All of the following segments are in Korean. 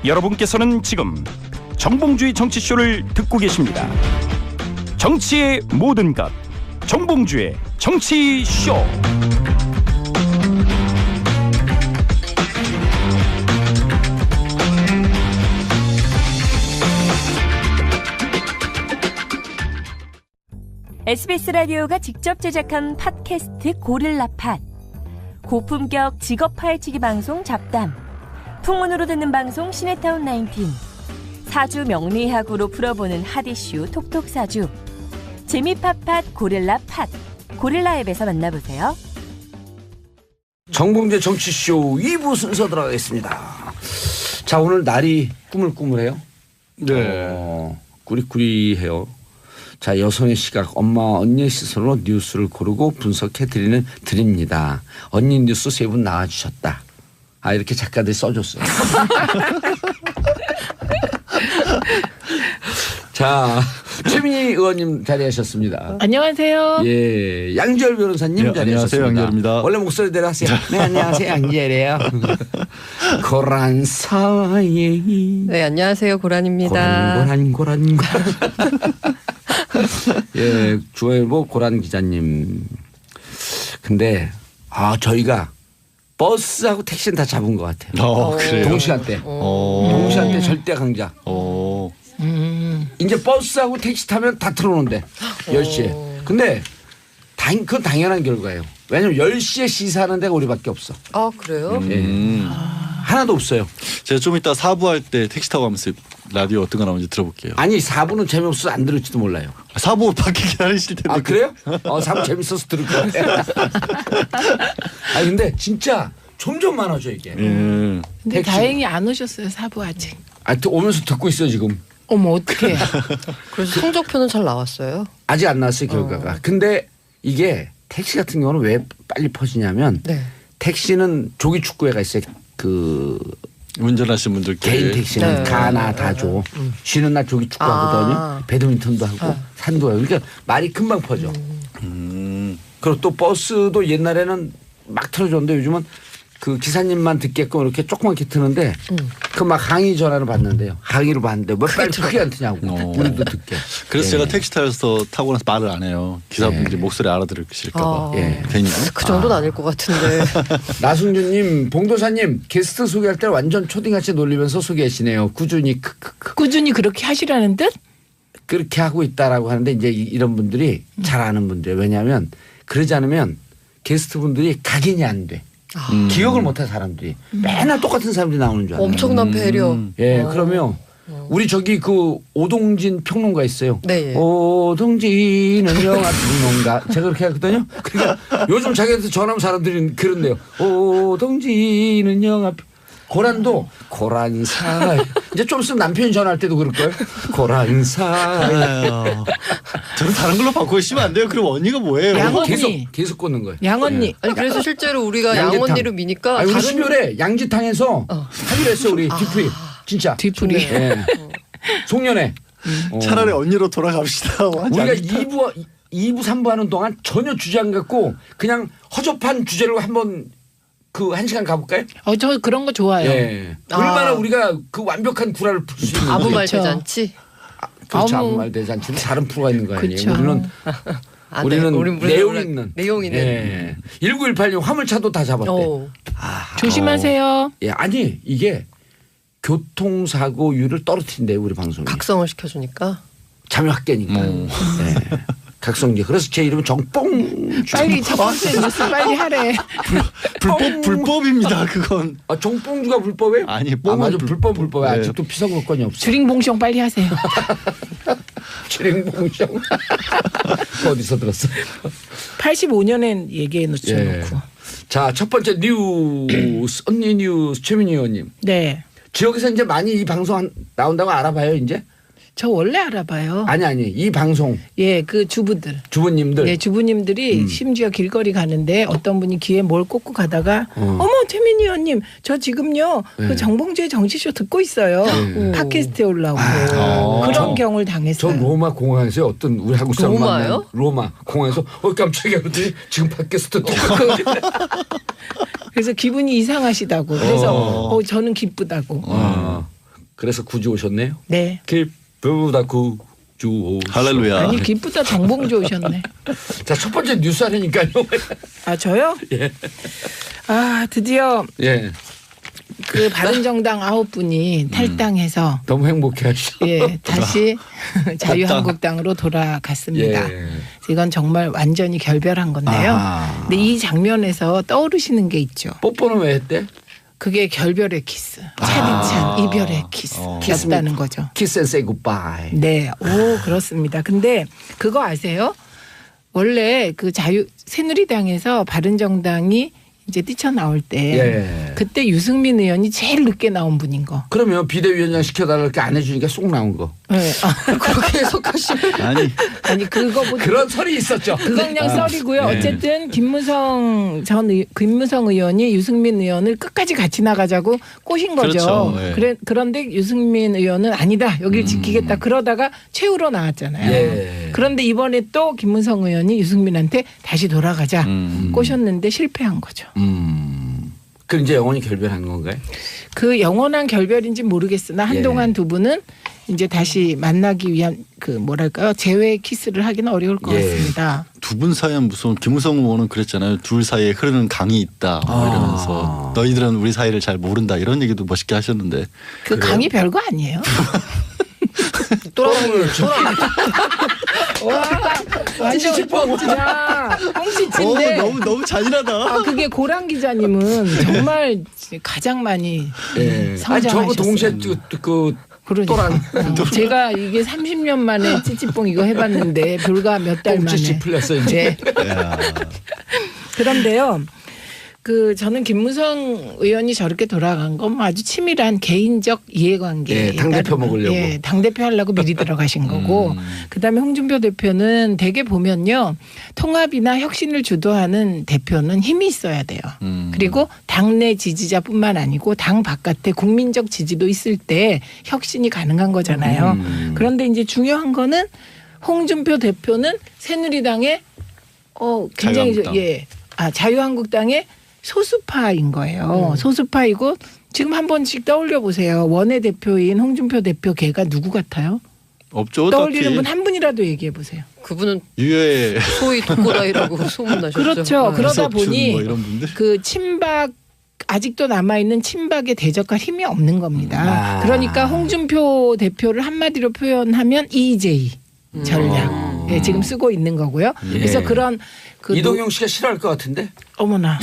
여러분께서는 지금 정봉주의 정치쇼를 듣고 계십니다. 정치의 모든 것, 정봉주의 정치쇼. SBS 라디오가 직접 제작한 팟캐스트 고릴라 팟. 고품격 직업 파헤치기 방송 잡담. 풍문으로 듣는 방송 시네타운 19. 사주 명리학으로 풀어보는 핫이슈 톡톡 사주. 재미 팟팟 고릴라 팟. 고릴라 앱에서 만나보세요. 정봉재 정치쇼 2부 순서 들어가겠습니다. 자, 오늘 날이 꾸물꾸물해요. 네. 꾸리꾸리해요. 자, 여성의 시각, 엄마 언니의 시선으로 뉴스를 고르고 분석해 드립니다. 언니 뉴스 3분 나와주셨다. 아, 이렇게 작가들이 써줬어요. 자, 최민희 의원님 자리하셨습니다. 안녕하세요. 예, 양지열 변호사님 네, 자리하셨습니다. 안녕하세요, 양지열입니다. 원래 목소리대로 하세요. 네, 안녕하세요, 양지열이에요. 고란 사이. 네, 안녕하세요, 고란입니다. 고란. 예, 중앙일보 고란 기자님. 근데 저희가 버스하고 택시는 다 잡은 것 같아요. 그래요? 동시간대. 동시간대 절대 강자. 이제 버스하고 택시 타면 다 틀어놓는데 10시에. 근데 그건 당연한 결과예요. 왜냐면 10시에 시사하는 데가 우리밖에 없어. 아, 그래요? 예. 하나도 없어요. 제가 좀 이따 4부 할 때 택시 타고 가면서 라디오 어떤 거 나오는지 들어볼게요. 아니 4부는 재미없어서 안 들을지도 몰라요. 4부 밖에 기다리실 텐데. 아, 그래요? 4부 재밌어서 들을 것 같아요. 아니 근데 진짜 점점 많아져 이게. 근데 택시. 다행히 안 오셨어요, 사부 아직. 오면서 듣고 있어요 지금. 어머, 어떡해. 그래서 성적표는 잘 나왔어요. 아직 안 나왔어요 결과가. 근데 이게 택시 같은 경우는 왜 빨리 퍼지냐면 네. 택시는 조기 축구회가 있어요. 그 운전하시는 분들 개인 택시는 네. 가나 다 줘. 쉬는 날 조기 축구 하거든요. 배드민턴도 하고 산도 하고. 그러니까 말이 금방 퍼져. 그리고 또 버스도 옛날에는 막 틀어줬는데 요즘은 그 기사님만 듣게끔 이렇게 조그맣게 트는데 그 막 항의 전화를 받는데요. 항의를 받는데 왜 빨리 크게 안 트냐고. 우리도 듣게. 그래서 예. 제가 택시 타서 타고 나서 말을 안 해요. 기사분들이 목소리 알아들으실까 봐. 예. 괜히. 그 정도는 아닐 것 같은데. 나승준님, 봉도사님 게스트 소개할 때 완전 초딩같이 놀리면서 소개하시네요. 꾸준히 꾸준히 그렇게 하시라는 듯? 그렇게 하고 있다라고 하는데 이제 이런 분들이 잘 아는 분들이에요. 왜냐하면 그러지 않으면 게스트분들이 각인이 안 돼. 기억을 못해 사람들이. 맨날 똑같은 사람들이 나오는 줄 알아요. 엄청난 배려. 예, 그러면 우리 저기 그 오동진 평론가 있어요. 네, 예. 오동진은 영화 평론가. 제가 그렇게 하거든요. 그러니까 요즘 자기한테 전화하면 사람들이 그런데요. 오동진은 영화 고란도 고란사. 이제 좀 있으면 남편이 전화할 때도 그럴걸. 고란사. 저는 다른 걸로 바꾸고 싶으면 안 돼요. 그럼 언니가 뭐예요? 양언니. 계속 꽂는 거예요. 양언니. 아니, 그래서 실제로 우리가 양재탕. 양언니로 미니까. 아니, 우리 12월에 양지탕에서 하기로 했어 우리 뒤풀이. 진짜. 뒤풀이. 예. 송년회. 차라리 언니로 돌아갑시다. 우리가 2부 3부 하는 동안 전혀 주제 안 갖고 그냥 허접한 주제로 한번 그 1시간 가볼까요? 저 그런 거 좋아요. 예. 얼마나 우리가 그 완벽한 구라를 풀 수 있는지. 아무 말 그렇죠. 대잔치. 그렇죠. 아무- 아무 말 대잔치는 다른 프로가 있는 거 아니에요. 그렇죠. 우리는 우린 내용 있는. 내용 있는. 예. 1918님 화물차도 다 잡았대. 조심하세요. 예. 아니 이게 교통사고율을 떨어뜨린대요 우리 방송이. 각성을 시켜주니까. 자명학계니까. 예. 각성기. 그래서 제 이름은 정뽕. 빨리 첫 번째 뉴스 빨리 하래. 불법입니다. 그건. 정뽕주가 불법이에요? 아니, 맞아. 뽕은 불법에 네. 아직도 피서물권이 없어. 주링봉숑 빨리 하세요. 주링봉숑. 어디서 들었어? 85년엔 얘기해 놓죠. 예. 놓고. 자, 첫 번째 뉴스 언니 뉴스 최민희 의원님. 네. 지역에서 이제 많이 이 방송 나온다고 알아봐요 이제? 저 원래 알아봐요. 아니 이 방송 예, 그 주부들. 주부님들. 네, 주부님들이 심지어 길거리 가는데 어떤 분이 귀에 뭘 꽂고 가다가 어머 최민희 의원님 저 지금요 그 정봉주의 정치쇼 듣고 있어요. 팟캐스트에 올라오고 그런 경우를 저 당했어요. 로마 공항에서 어떤 우리 한국 사람 로마요? 만난 로마 공항에서 깜짝이야 그랬더니 지금 팟캐스트 듣고 그래서 기분이 이상하시다고. 그래서 저는 기쁘다고. 그래서 구주 오셨네요. 네. 기쁘다 구주 오셨. 할렐루야. 아니 기쁘다 정봉주 오셨네. 자, 첫 번째 뉴스 하려니까요. 아 저요? 예. 아 드디어 예. 그 바른정당 9분이 탈당해서 너무 행복해 하시죠. 예 다시 자유한국당으로 돌아갔습니다. 예. 이건 정말 완전히 결별한 건데요. 아하. 근데 이 장면에서 떠오르시는 게 있죠. 뽀뽀는 왜 했대? 그게 결별의 키스, 차디찬 이별의 키스였다는 거죠. Kiss and say goodbye. 네, 오 그렇습니다. 근데 그거 아세요? 원래 그 새누리당에서 바른정당이 이제 뛰쳐나올 때 예. 그때 유승민 의원이 제일 늦게 나온 분인 거. 그러면 비대위원장 시켜달라 이렇게 안 해주니까 쏙 나온 거. 네. 그렇게 해석하시면 아니 그거보다 그런 설이 있었죠. 그건 그냥 썰이고요. 네. 어쨌든 김무성 의원이 유승민 의원을 끝까지 같이 나가자고 꼬신 거죠. 그렇죠. 네. 그런데 유승민 의원은 아니다. 여길 지키겠다. 그러다가 최후로 나왔잖아요. 예. 그런데 이번에 또 김무성 의원이 유승민한테 다시 돌아가자 꼬셨는데 실패한 거죠. 그럼 이제 영원히 결별한 건가요? 그 영원한 결별인지 모르겠으나 한동안 두 분은 이제 다시 만나기 위한 그 뭐랄까요 재회 키스를 하기는 어려울 것 같습니다. 두 분 사이에 무슨 김우성 의원은 그랬잖아요. 둘 사이에 흐르는 강이 있다 뭐 이러면서 너희들은 우리 사이를 잘 모른다 이런 얘기도 멋있게 하셨는데 그 강이 별거 아니에요. 또랑을 와 완전 뻥치다. 뻥치인데 너무 잔인하다. 아 그게 고랑 기자님은 정말 가장 많이 예. 아니 성장하셨어요. 저거 동시에 그 그러니까 제가 이게 30년 만에 찌찌뽕 이거 해봤는데 불과 몇 달 만에 찌찌 풀렸어 이제. 그런데요. 그 저는 김무성 의원이 저렇게 돌아간 건 아주 치밀한 개인적 이해관계. 예, 당대표 먹으려고. 예, 당대표 하려고 미리 들어가신 거고. 그다음에 홍준표 대표는 대개 보면요. 통합이나 혁신을 주도하는 대표는 힘이 있어야 돼요. 그리고 당내 지지자뿐만 아니고 당 바깥에 국민적 지지도 있을 때 혁신이 가능한 거잖아요. 그런데 이제 중요한 거는 홍준표 대표는 새누리당의 굉장히 자유한국당의 소수파인 거예요. 소수파이고 지금 한 번씩 떠올려 보세요. 원내대표인 홍준표 대표 걔가 누구 같아요? 없죠. 떠올리는 분 한 분이라도 얘기해 보세요. 그분은 유해 소위 독고다이라고 소문나셨죠. 그렇죠. 네. 그러다 이석준 보니 뭐 이런 분들? 그 친박 아직도 남아있는 친박에 대적할 힘이 없는 겁니다. 그러니까 홍준표 대표를 한마디로 표현하면 EJ 전략 지금 쓰고 있는 거고요. 그래서 그런 그 이동영 씨가 싫어할 것 같은데. 어머나.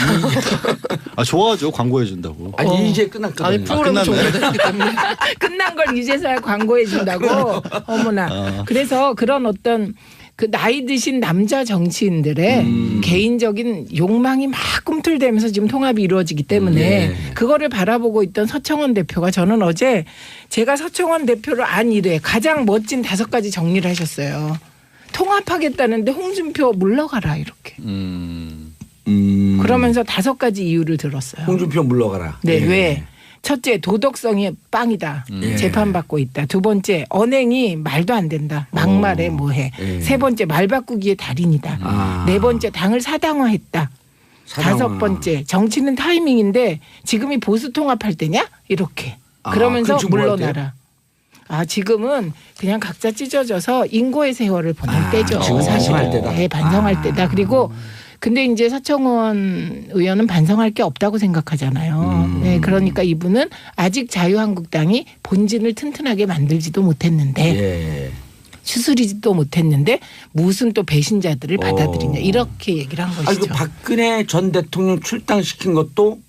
좋아하죠. 광고해 준다고. 아니 이제 끝났거든요. 아니 프로그램 끝났네. 종료됐기 때문에 끝난 걸 이제서야 광고해 준다고. 어머나. 그래서 그런 어떤 그 나이 드신 남자 정치인들의 개인적인 욕망이 막 꿈틀대면서 지금 통합이 이루어지기 때문에 그거를 바라보고 있던 서청원 대표가 저는 어제 제가 서청원 대표를 안 이래 가장 멋진 5가지 정리를 하셨어요. 통합하겠다는데 홍준표 물러가라 이렇게. 그러면서 5가지 이유를 들었어요. 홍준표 물러가라. 네, 왜? 첫째, 도덕성이 빵이다. 재판받고 있다. 두 번째, 언행이 말도 안 된다. 막말해 뭐해. 세 번째, 말 바꾸기의 달인이다. 네 번째, 당을 사당화했다. 5번째, 정치는 타이밍인데 지금이 보수 통합할 때냐? 이렇게. 그러면서 물러나라. 지금은 그냥 각자 찢어져서 인고의 세월을 보낼 때죠. 지금 반성할 때다. 네, 반성할 때다. 그리고 근데 이제 서청원 의원은 반성할 게 없다고 생각하잖아요. 네, 그러니까 이분은 아직 자유한국당이 본진을 튼튼하게 만들지도 못했는데 추스리지도 못했는데 무슨 또 배신자들을 받아들이냐 이렇게 얘기를 한 것이죠. 그 박근혜 전 대통령 출당시킨 것도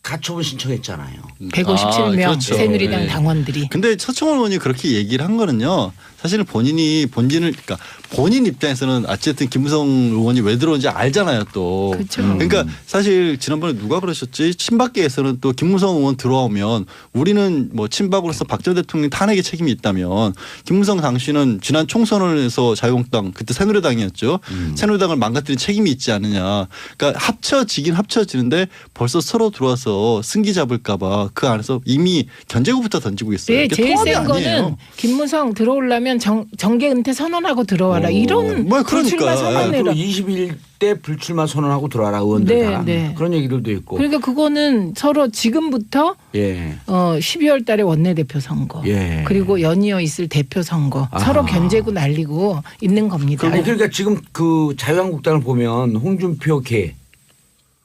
가처분 신청했잖아요. 157명 그렇죠. 새누리당 당원들이. 근데 서청원 의원이 그렇게 얘기를 한 거는요. 사실은 본인이 그러니까 본인 입장에서는 어쨌든 김무성 의원이 왜 들어온지 알잖아요 또. 그렇죠. 그러니까 사실 지난번에 누가 그러셨지? 친박계에서는 또 김무성 의원 들어오면 우리는 뭐 친박으로서 박 전 대통령 탄핵에 책임이 있다면 김무성 당시는 지난 총선에서 자유한국당 그때 새누리당이었죠. 새누리당을 망가뜨린 책임이 있지 않느냐. 그러니까 합쳐지긴 합쳐지는데 벌써 서로 들어와서 안에서 승기 잡을까봐 그 안에서 이미 견제구부터 던지고 있어요. 네, 이게 제일 통합이 센 거는 아니에요. 김무성 들어오려면 정계 은퇴 선언하고 들어와라. 이런 뭐 불출마 그러니까. 선언을 21대 불출마 선언하고 들어와라 의원들 네, 다. 네. 그런 얘기들도 있고. 그러니까 그거는 서로 지금부터 예. 12월 달에 원내대표 선거 예. 그리고 연이어 있을 대표 선거 서로 견제고 날리고 있는 겁니다. 그러니까 지금 그 자유한국당을 보면 홍준표 개,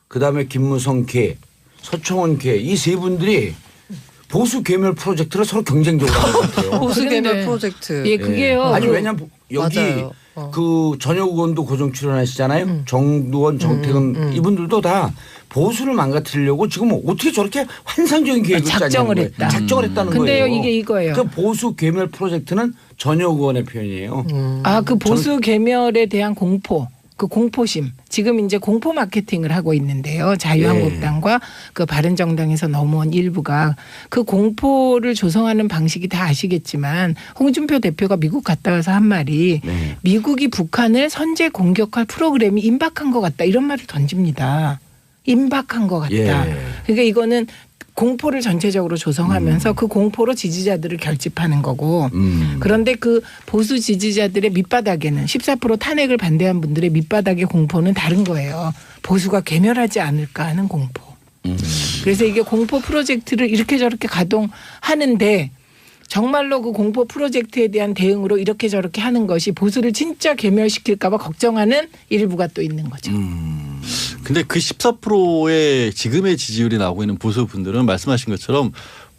그다음에 김무성 개, 서청원 개 이 세 분들이 보수 괴멸 프로젝트를 서로 경쟁적으로 하는 것 같아요. 보수 그런데- 개별 프로젝트. 예, 그게요. 아니 왜냐면 여기 맞아요. 그 전혁 의원도 고정 출연하시잖아요. 정두원, 정태근 이분들도 다 보수를 망가뜨리려고 지금 어떻게 저렇게 환상적인 계획을 작정을 짜냐는 거예요. 했다. 작정을 했다는 근데요, 거예요. 이게 이거예요. 그 보수 괴멸 프로젝트는 전혁 의원의 표현이에요. 그 보수 개멸에 대한 공포, 그 공포심. 지금 이제 공포 마케팅을 하고 있는데요. 자유한국당과 그 바른정당에서 넘어온 일부가 그 공포를 조성하는 방식이 다 아시겠지만 홍준표 대표가 미국 갔다 와서 한 말이 네. 미국이 북한을 선제 공격할 프로그램이 임박한 것 같다. 이런 말을 던집니다. 임박한 것 같다. 예. 그러니까 이거는 공포를 전체적으로 조성하면서 그 공포로 지지자들을 결집하는 거고 그런데 그 보수 지지자들의 밑바닥에는 14% 탄핵을 반대한 분들의 밑바닥의 공포는 다른 거예요. 보수가 괴멸하지 않을까 하는 공포. 그래서 이게 공포 프로젝트를 이렇게 저렇게 가동하는데 정말로 그 공포 프로젝트에 대한 대응으로 이렇게 저렇게 하는 것이 보수를 진짜 괴멸시킬까 봐 걱정하는 일부가 또 있는 거죠. 근데 그 14%의 지금의 지지율이 나오고 있는 보수 분들은 말씀하신 것처럼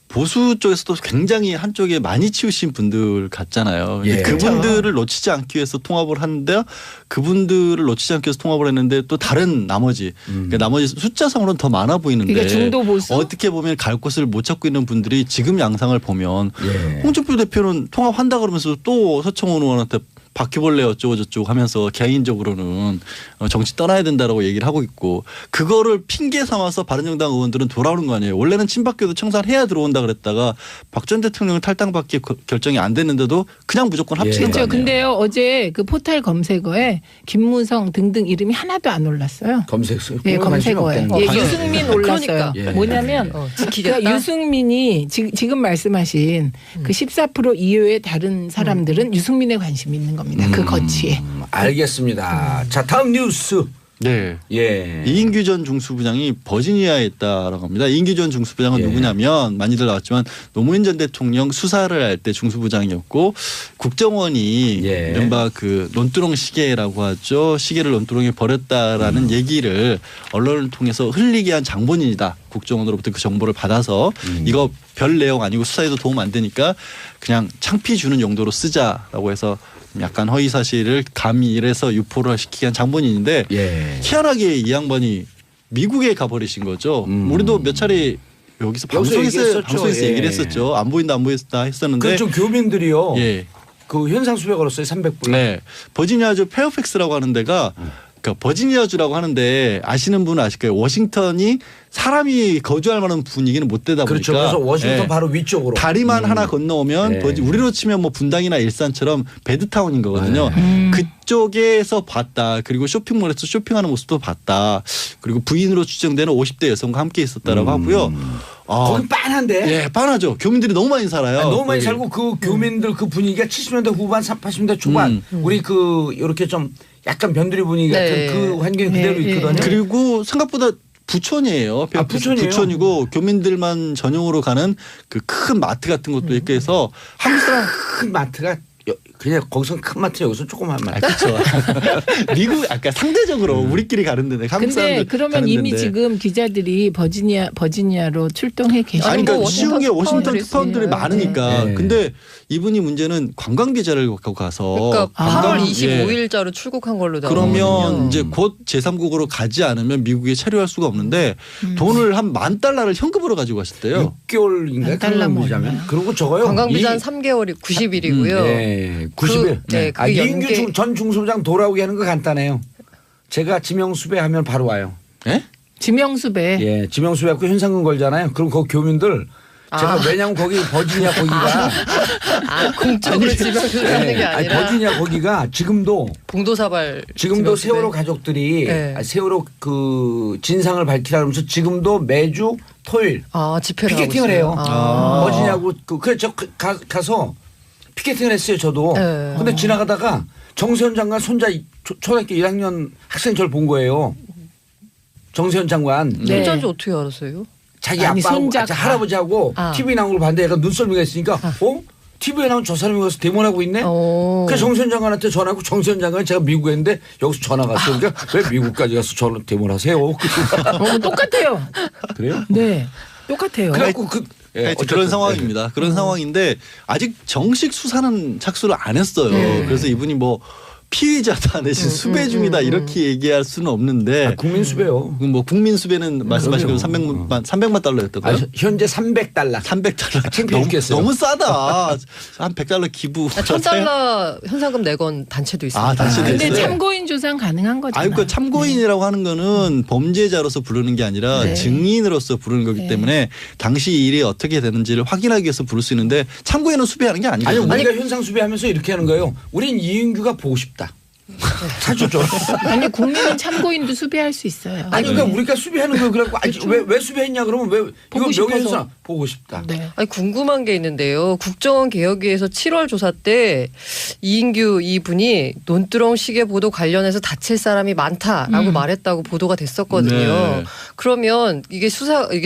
보수 쪽에서도 굉장히 한쪽에 많이 치우신 분들 같잖아요. 예. 그분들을 놓치지 않기 위해서 통합을 하는데 그분들을 놓치지 않기 위해서 통합을 했는데 또 다른 나머지 그러니까 나머지 숫자상으로는 더 많아 보이는데 그러니까 중도 보수? 어떻게 보면 갈 곳을 못 찾고 있는 분들이 지금 양상을 보면 예. 홍준표 대표는 통합한다 그러면서 또 서청원 의원한테 바퀴벌레 어쩌고 저쩌고 하면서 개인적으로는 정치 떠나야 된다라고 얘기를 하고 있고 그거를 핑계 삼아서 바른정당 의원들은 돌아오는 거 아니에요. 원래는 친박계도 청산해야 들어온다 그랬다가 박 전 대통령 탈당받기 결정이 안 됐는데도 그냥 무조건 합치는 거 그렇죠. 아니에요. 근데요 어제 그 포털 검색어에 김무성 등등 이름이 하나도 안 올랐어요. 검색어. 예, 검색어에. 예, 관심 유승민 올랐어요. 그러니까. 예. 뭐냐면 지키겠다. 그러니까 유승민이 지금 말씀하신 그 14% 이외의 다른 사람들은 유승민에 관심이 있는 겁니다. 그 거치에. 알겠습니다. 자 다음 뉴스. 네. 예. 이인규 전 중수부장이 버지니아에 있다라고 합니다. 이인규 전 중수부장은 예. 누구냐면 많이들 나왔지만 노무현 전 대통령 수사를 할 때 중수부장이었고 국정원이 예. 이른바 그 논두렁 시계라고 하죠. 시계를 논두렁에 버렸다라는 얘기를 언론을 통해서 흘리게 한 장본인이다. 국정원으로부터 그 정보를 받아서 이거 별 내용 아니고 수사에도 도움 안 되니까 그냥 창피 주는 용도로 쓰자라고 해서 약간 허위 사실을 가미해서 유포를 시키게 한 장본인인데 예. 희한하게 이 양반이 미국에 가버리신 거죠. 우리도 몇 차례 여기서 방송에서 얘기했었죠. 예. 얘기를 했었죠. 안 보인다 안 보인다 했었는데 그좀 교민들이요. 예. 그 현상 수배 걸었어요. 300불. 네. 버지니아주 페어팩스라고 하는 데가 그러니까 버지니아주라고 하는데 아시는 분은 아실 거예요. 워싱턴이 사람이 거주할 만한 분위기는 못 되다 보니까 그렇죠. 그래서 워싱턴 예. 바로 위쪽으로. 다리만 하나 건너오면 네. 우리로 치면 뭐 분당이나 일산처럼 베드타운인 거거든요. 그쪽에서 봤다. 그리고 쇼핑몰에서 쇼핑하는 모습도 봤다. 그리고 부인으로 추정되는 50대 여성과 함께 있었다라고 하고요. 거기 빤한데. 예, 빤하죠. 교민들이 너무 많이 살아요. 아니, 너무 많이 거기. 살고 그 교민들 그 분위기가 70년대 후반, 80년대 초반 우리 그 이렇게 좀 약간 변두리 분위기 같은 네. 그 환경이 그대로 네, 있거든요. 그리고 생각보다 부촌이에요. 부촌이에요? 부촌이고 교민들만 전용으로 가는 그 큰 마트 같은 것도 있고 해서 한국 사람 큰 마트가 그냥 거기서 큰 마트 여기서 조그만 마트. 그렇죠. 미국 아까 상대적으로 우리끼리 가는 데네. 한국 근데 사람들 그러면 가는 이미 데인데. 지금 기자들이 버지니아로 출동해 계시는 아니 그러니까 뭐 쉬운 게 워싱턴 특파원들이 특파원들이 있으니까. 많으니까. 네. 근데 이분이 문제는 관광 비자를 갖고 가서 그러니까 관광- 8월 25일자로 출국한 걸로 그러면 나오거든요. 이제 곧 제3국으로 가지 않으면 미국에 체류할 수가 없는데 돈을 한 $10,000을 현금으로 가지고 가셨대요. 6개월인가 달러 관광비자면. 뭐냐. 그리고 저거요. 관광 비자는 3개월이 90일이고요. 네, 90일. 네, 그 이인규 연계- 전 중수부장 돌아오게 하는 거 간단해요. 제가 지명수배하면 바로 와요. 예? 지명수배. 예, 지명수배하고 현상금 걸잖아요. 그럼 그 교민들 제가 왜냐면 거기 버지니아 거기가 공적으로 지방을 하는 게 아니, 아니라 버지니아 거기가 지금도 봉도사발 지금도 지방지대. 세월호 가족들이 네. 세월호 그 진상을 밝히라면서 지금도 매주 토요일 집회를 피켓팅을 하고 해요. 있어요. 버지니아고 그래 저 가서 피켓팅을 했어요. 저도. 네. 근데 지나가다가 정세현 장관 손자 초등학교 1학년 학생 저를 본 거예요. 정세현 장관. 네. 손자인지 어떻게 알았어요? 자기 아니, 아빠하고 손자가. 할아버지하고 TV 나온 걸 봤는데 얘가 눈썰미가 있으니까 TV에 나온 저 사람이 가서 데모하고 있네. 그래서 정세현 장관한테 전화하고 정세현 장관이 제가 미국에 있는데 여기서 전화가 왔어요. 그러니까 왜 미국까지 가서 저를 데모를 하세요? 똑같아요. 그래요? 네. 똑같아요. 그래갖고 그런 상황입니다. 그런 상황인데 아직 정식 수사는 착수를 안 했어요. 그래서 이분이 뭐 피의자다 내지 수배 중이다 이렇게 얘기할 수는 없는데 국민 수배요. 뭐 국민 수배는 말씀하신 대로 300만 달러였던 거예요. 현재 300달러. 300달러. 창피해 죽겠어요. 너무 싸다. 한 100달러 기부. $1,000 현상금 내건 단체도 있습니다. 단체도 근데 있어요. 참고인 조사는 가능한 거잖아요. 그 참고인이라고 하는 거는 범죄자로서 부르는 게 아니라 증인으로서 부르는 거기 때문에 당시 일이 어떻게 되는지를 확인하기 위해서 부를 수 있는데 참고인은 수배하는 게 아니 아니거든요. 우리가 현상 수배하면서 이렇게 하는 거예요. 우린 이인규가 보고 싶다. 사주죠. 아니 국민은 참고인도 수배할 수 있어요. 아니 그러니까 우리가 수배하는 거 그래갖고 왜 수배했냐 그러면 왜 보고 이거 명예훼손 싶어서. 보고 싶다. 네. 아니 궁금한 게 있는데요. 국정원 개혁위에서 7월 조사 때 이인규 이분이 논두렁 시계 보도 관련해서 다칠 사람이 많다라고 말했다고 보도가 됐었거든요. 네. 그러면 이게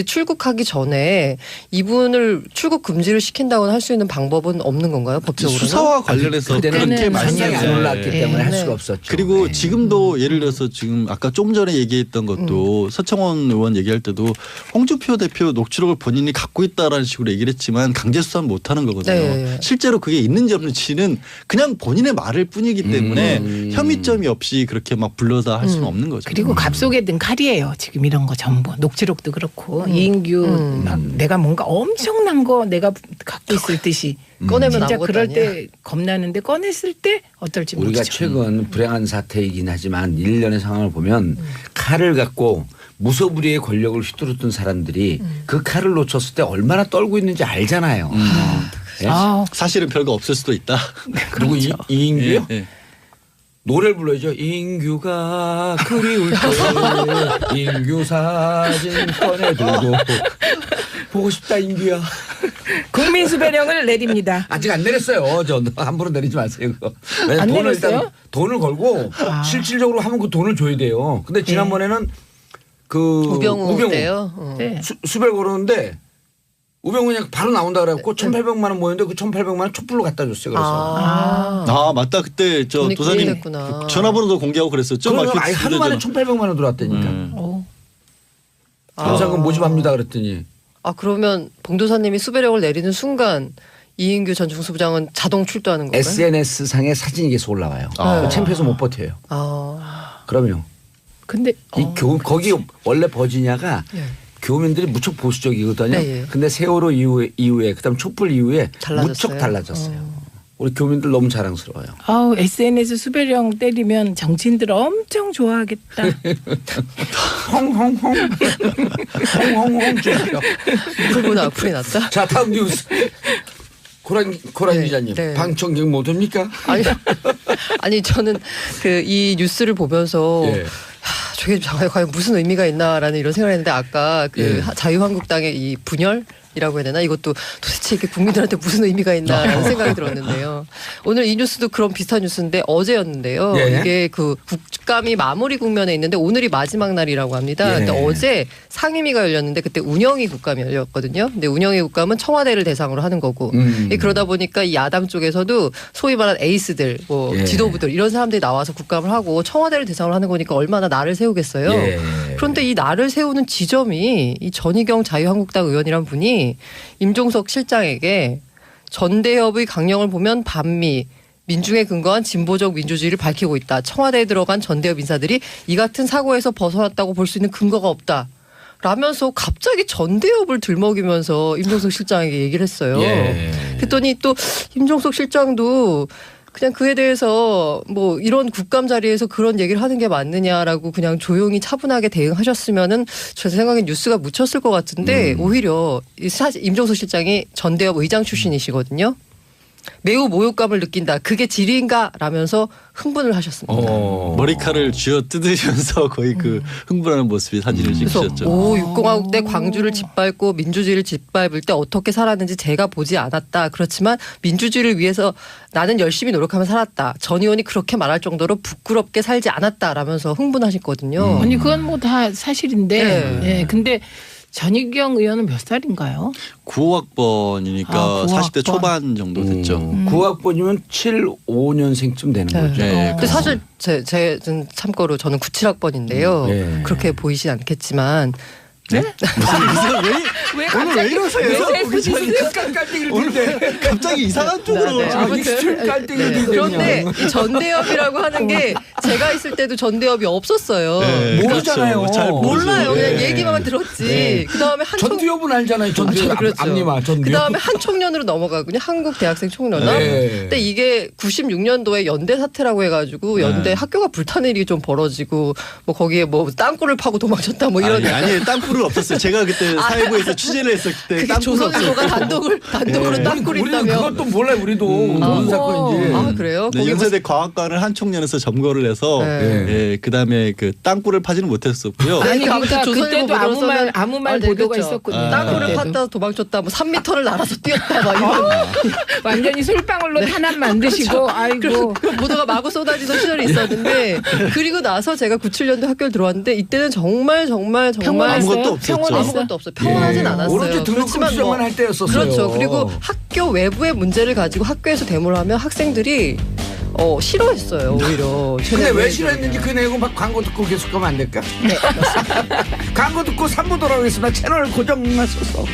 출국하기 전에 이분을 출국 금지를 시킨다고는 할 수 있는 방법은 없는 건가요? 법적으로? 수사와 관련해서 그때는 그렇게 그때는 상상이 안 말씀하셨어요. 올랐기 네. 때문에 할 네. 수가 없었죠. 그리고 네. 지금도 예를 들어서 지금 아까 조금 전에 얘기했던 것도 서청원 의원 얘기할 때도 홍준표 대표 녹취록을 본인이 갖고 있다라는 식으로 얘기를 했지만 강제 수사는 못하는 거거든요. 네. 실제로 그게 있는지 없는지는 그냥 본인의 말을 뿐이기 때문에 혐의점이 없이 그렇게 막 불러다 할 수는 없는 거죠. 그리고 갑속에 든 칼이에요. 지금 이런 거 전부 녹취록도 그렇고 이인규 막 내가 뭔가 엄청난 거 내가 갖고 있을 듯이 꺼내면 진짜 아무것도 그럴 아니야. 때 겁나는데 꺼냈을 때 어떨지 우리가 모르죠. 최근 불행한 사태이긴 하지만 일련의 상황을 보면 칼을 갖고 무소불위의 권력을 휘두르던 사람들이 그 칼을 놓쳤을 때 얼마나 떨고 있는지 알잖아요. 예? 아, 사실은 별거 없을 수도 있다. 그리고 이인규요? 예, 예. 노래를 불러야죠. 인규가 그리울 때 인규 사진 꺼내들고 보고 싶다 인규야. 국민 수배령을 내립니다. 아직 안 내렸어요. 저 함부로 내리지 마세요. 그거. 왜냐면 안 돈을 내렸어요? 일단 돈을 걸고 실질적으로 하면 그 돈을 줘야 돼요. 근데 지난번에는 그 우병우 때요. 네. 수배를 걸었는데 우병우 그냥 바로 나온다 그래갖고 1,800만 원 모였는데 그 1,800만 원 촛불로 갖다 줬어요. 그래서. 아 맞다 그때 저 돈이 도사님 끌리겠구나. 전화번호도 공개하고 그랬었죠. 그러면 막 아예 하루 만에 1,800만 원 들어왔다니까. 현상금 모집합니다 그랬더니. 그러면 봉도사님이 수배령을 내리는 순간 이인규 전 중수부장은 자동 출두하는 건가요? SNS 상에 사진이 계속 올라와요. 창피해서 못 버텨요. 그럼요. 근데 거기 원래 버지니아가 예. 교민들이 무척 보수적이거든요. 네, 예. 근데 세월호 이후에 그다음 촛불 이후에 달라졌어요? 무척 달라졌어요. 우리 교민들 너무 자랑스러워요. 아우 SNS 수배령 때리면 정치인들 엄청 좋아하겠다. 홍홍홍 홍홍홍 주십시오. 그보다 악플이 났다? 자 다음 뉴스. 고란 네, 기자님 네. 방청객 못 옵니까? 아니 저는 이 뉴스를 보면서 예. 저게 과연 무슨 의미가 있나라는 이런 생각을 했는데 아까 예. 자유한국당의 이 분열이라고 해야 되나 이것도 도대체 이게 국민들한테 무슨 의미가 있나라는 생각이 들었는데요. 오늘 이 뉴스도 그런 비슷한 뉴스인데 어제였는데요. 예. 이게 그 국감이 마무리 국면에 있는데 오늘이 마지막 날이라고 합니다. 예. 근데 어제 상임위가 열렸는데 그때 운영위 국감이 열렸거든요. 근데 운영위 국감은 청와대를 대상으로 하는 거고 그러다 보니까 이 야당 쪽에서도 소위 말하는 에이스들, 뭐 예. 지도부들 이런 사람들이 나와서 국감을 하고 청와대를 대상으로 하는 거니까 얼마나 날을 세우겠어요. 예. 그런데 이 날을 세우는 지점이 이 전희경 자유한국당 의원이란 분이 임종석 실장에게 전대협의 강령을 보면 반미 민중에 근거한 진보적 민주주의를 밝히고 있다. 청와대에 들어간 전대협 인사들이 이 같은 사고에서 벗어났다고 볼 수 있는 근거가 없다. 라면서 갑자기 전대협을 들먹이면서 임종석 실장에게 얘기를 했어요. 예. 그랬더니 또 임종석 실장도 그냥 그에 대해서 뭐 이런 국감 자리에서 그런 얘기를 하는 게 맞느냐라고 그냥 조용히 차분하게 대응하셨으면은 제 생각엔 뉴스가 묻혔을 것 같은데 오히려 사실 임종석 실장이 전대협 의장 출신이시거든요. 매우 모욕감을 느낀다. 그게 질의인가? 라면서 흥분을 하셨습니다. 머리칼을 쥐어 뜯으면서 거의 그 흥분하는 모습이 사진을 찍으셨죠. 6공화국 때 광주를 짓밟고 민주주의를 짓밟을 때 어떻게 살았는지 제가 보지 않았다. 그렇지만 민주주의를 위해서 나는 열심히 노력하며 살았다. 전 의원이 그렇게 말할 정도로 부끄럽게 살지 않았다. 라면서 흥분하셨거든요. 아니 그건 뭐 다 사실인데. 네. 네. 근데 전희경 의원은 몇 살인가요? 95학번이니까 40대 초반 정도 됐죠. 9학번이면 75년생쯤 되는 네. 거죠. 네. 근데 사실 제 참고로 저는 97학번인데요. 네. 그렇게 보이진 않겠지만 네? 왜 오늘 왜 이러세요? 깔때기를 갑자기 이상한 쪽으로. 네. 아무튼 깔때기를 그런데 이 전대협이라고 하는 게 제가 있을 때도 전대협이 없었어요. 네, 모르잖아요. 그렇죠. 잘 모르죠. 몰라요. 그냥 네. 얘기만 들었지. 네. 그다음에 전두엽은 알잖아요. 전두엽 그렇죠. 앞니마 전두엽. 그다음에 한 청년으로 넘어가거든요. 한국 대학생 총연합. 네. 근데 이게 96년도에 연대 사태라고 해가지고 연대 학교가 불타는 일이 좀 벌어지고 뭐 거기에 뭐 땅굴을 파고 도망쳤다 뭐 이런. 아니 땅굴은 없었어요. 제가 그때 사회부에서 취재를 했을 때 그게 땅굴은 조선소가 단독으로 땅굴이 우리는 있다며. 그것도 몰라요. 우리도 무슨 사건인지. 아 그래요? 네, 거기 연세대 과학관을 한 청년에서 점거를 해서 네. 예, 그다음에 그 땅굴을 파지는 못했었고요. 아니 아무튼 그러니까 조선일보 그때도 보도로서는 아무 말 네, 보도가 그렇죠. 있었거든요. 땅굴을 그때도. 팠다 도망쳤다 뭐 3m를 날아서 뛰었다 막 이런 완전히 솔방울로 탄압 만드시고 아이고. 그 보도가 마구 쏟아지던 시절이 있었는데 그리고 나서 제가 97년도 학교를 들어왔는데 이때는 정말 평온했어요? 아무것도 없었죠. 평온했어요? 아무것도 없어요. 평온하진 않았어요. 오로지 등록금 그렇지만 수정만 할 때였었어요. 그렇죠. 그리고 학교 외부의 문제를 가지고 학교에서 데모를 하면 학생들이 싫어했어요. 오히려. 근데 왜 싫어했는지 그 내용은 막 광고 듣고 계속 가면 안 될까? 네. 광고 듣고 3부 돌아오겠습니다. 채널 고정하셔서.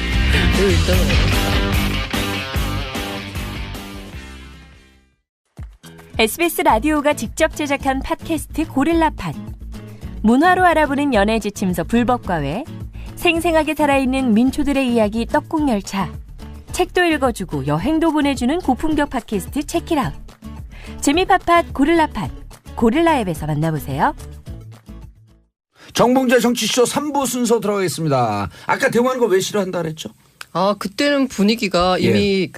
SBS 라디오가 직접 제작한 팟캐스트 고릴라팟. 문화로 알아보는 연애 지침서 불법과외, 생생하게 살아있는 민초들의 이야기 떡국열차, 책도 읽어주고 여행도 보내주는 고품격 팟캐스트 체키라웃. 재미팟팟 고릴라팟, 고릴라 앱에서 만나보세요. 정봉재 정치쇼 3부 순서 들어가겠습니다. 아까 대화하는 거 왜 싫어한다 그랬죠? 그때는 분위기가 이미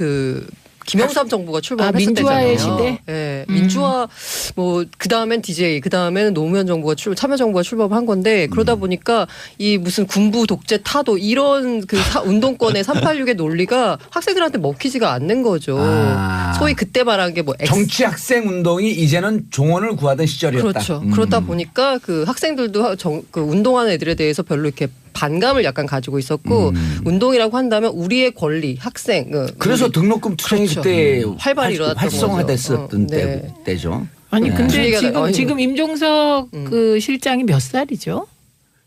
김영삼 정부가 출범했을 민주화의 때잖아요. 시대? 네, 민주화 뭐 그다음엔 DJ 그다음에는 노무현 정부가 참여정부가 출범한 건데 그러다 보니까 이 무슨 군부 독재 타도 이런 운동권의 386의 논리가 학생들한테 먹히지가 않는 거죠. 소위 그때 말한 게 뭐 정치 학생 운동이 이제는 종언을 구하던 시절이었다. 그렇죠. 그러다 보니까 그 학생들도 그 운동하는 애들에 대해서 별로 이렇게 반감을 약간 가지고 있었고 운동이라고 한다면 우리의 권리, 학생. 그래서 등록금 투쟁이 그렇죠. 그때 활발히 일어났던 활성화됐었던 거죠. 네. 때죠. 아니 근데 분위기가 지금 임종석 그 실장이 몇 살이죠?